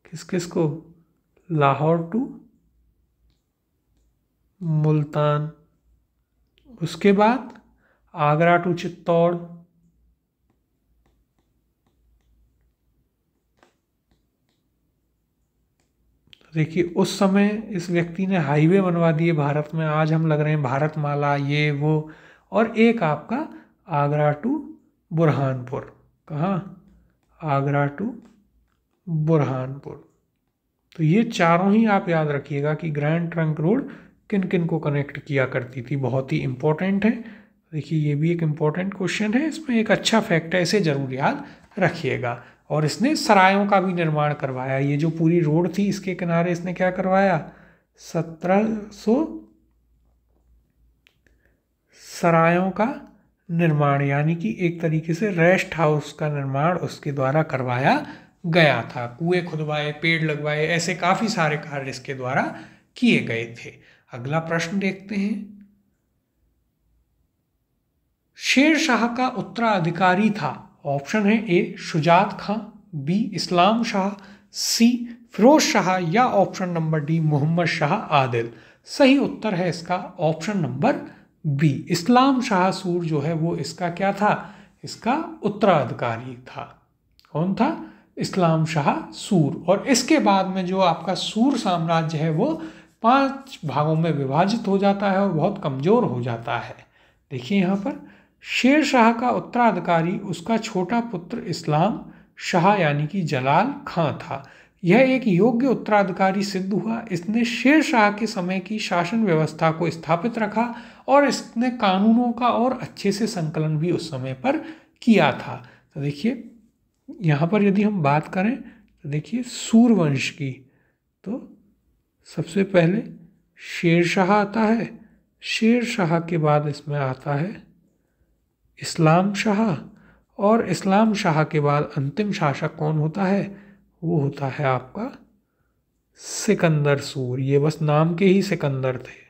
किस किस को? लाहौर टू मुल्तान। उसके बाद आगरा टू चित्तौड़, देखिए उस समय इस व्यक्ति ने हाईवे बनवा दिए भारत में, आज हम लग रहे हैं भारतमाला ये वो। और एक आपका आगरा टू बुरहानपुर, कहाँ? आगरा टू बुरहानपुर। तो ये चारों ही आप याद रखिएगा कि ग्रैंड ट्रंक रोड किन किन को कनेक्ट किया करती थी, बहुत ही इंपॉर्टेंट है। देखिए ये भी एक इम्पॉर्टेंट क्वेश्चन है, इसमें एक अच्छा फैक्ट है, इसे जरूर याद रखिएगा। और इसने सरायों का भी निर्माण करवाया। ये जो पूरी रोड थी इसके किनारे इसने क्या करवाया? 1700 सरायों का निर्माण, यानी कि एक तरीके से रेस्ट हाउस का निर्माण उसके द्वारा करवाया गया था। कुएं खुदवाए, पेड़ लगवाए, ऐसे काफ़ी सारे कार्य इसके द्वारा किए गए थे। अगला प्रश्न देखते हैं। शेर शाह का उत्तराधिकारी था? ऑप्शन है A Shujat Khan, B Islam Shah, C Firoz Shah या option number D Mohammad Shah Adil. सही उत्तर है इसका option number B, Islam Shah Sur जो है वो इसका क्या था? इसका उत्तराधिकारी था। कौन था? इस्लाम शाह सूर। और इसके बाद में जो आपका सूर साम्राज्य है वो 5 भागों में विभाजित हो जाता है और बहुत कमज़ोर हो जाता है। देखिए यहाँ पर शेर शाह का उत्तराधिकारी उसका छोटा पुत्र इस्लाम शाह यानी कि जलाल खां था। यह एक योग्य उत्तराधिकारी सिद्ध हुआ। इसने शेर शाह के समय की शासन व्यवस्था को स्थापित रखा और इसने कानूनों का और अच्छे से संकलन भी उस समय पर किया था। तो देखिए यहाँ पर यदि हम बात करें तो देखिए सूरवंश की, तो सबसे पहले शेर शाह आता है, शेर शाह के बाद इसमें आता है इस्लाम शाह, और इस्लाम शाह के बाद अंतिम शासक कौन होता है? वो होता है आपका सिकंदर सूर। ये बस नाम के ही सिकंदर थे,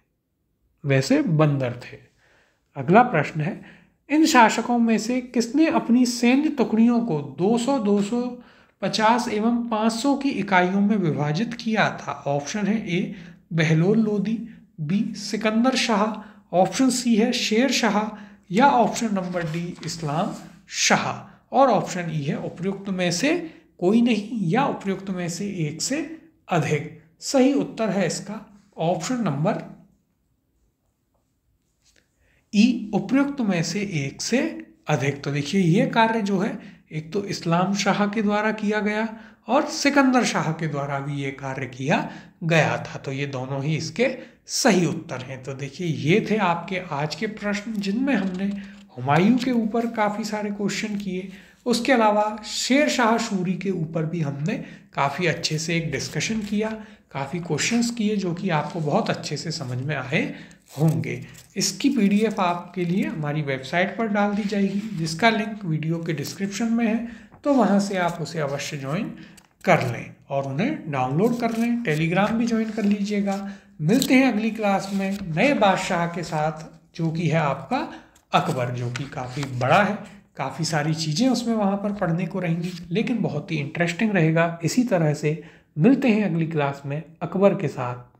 वैसे बंदर थे। अगला प्रश्न है, इन शासकों में से किसने अपनी सैन्य टुकड़ियों को 200, 250 एवं 500 की इकाइयों में विभाजित किया था? ऑप्शन है A Bahlol Lodi, B Sikandar Shah, option C है शेर शाह या option number D Islam Shah, और ऑप्शन ई है उपयुक्त में से कोई नहीं या उपयुक्त में से एक से अधिक। सही उत्तर है इसका ऑप्शन नंबर ई, उपयुक्त में से एक से अधिक। तो देखिए ये कार्य जो है एक तो इस्लाम शाह के द्वारा किया गया और सिकंदर शाह के द्वारा भी ये कार्य किया गया था। तो ये दोनों ही इसके सही उत्तर हैं। तो देखिए ये थे आपके आज के प्रश्न, जिनमें हमने हुमायूं के ऊपर काफ़ी सारे क्वेश्चन किए। उसके अलावा शेर शाह सूरी के ऊपर भी हमने काफ़ी अच्छे से एक डिस्कशन किया, काफ़ी क्वेश्चंस किए जो कि आपको बहुत अच्छे से समझ में आए होंगे। इसकी PDF आपके लिए हमारी वेबसाइट पर डाल दी जाएगी, जिसका लिंक वीडियो के डिस्क्रिप्शन में है, तो वहाँ से आप उसे अवश्य ज्वाइन कर लें और उन्हें डाउनलोड कर लें। टेलीग्राम भी ज्वाइन कर लीजिएगा। मिलते हैं अगली क्लास में नए बादशाह के साथ, जो कि है आपका अकबर, जो कि काफ़ी बड़ा है, काफ़ी सारी चीज़ें उसमें वहाँ पर पढ़ने को रहेंगी, लेकिन बहुत ही इंटरेस्टिंग रहेगा। इसी तरह से मिलते हैं अगली क्लास में अकबर के साथ।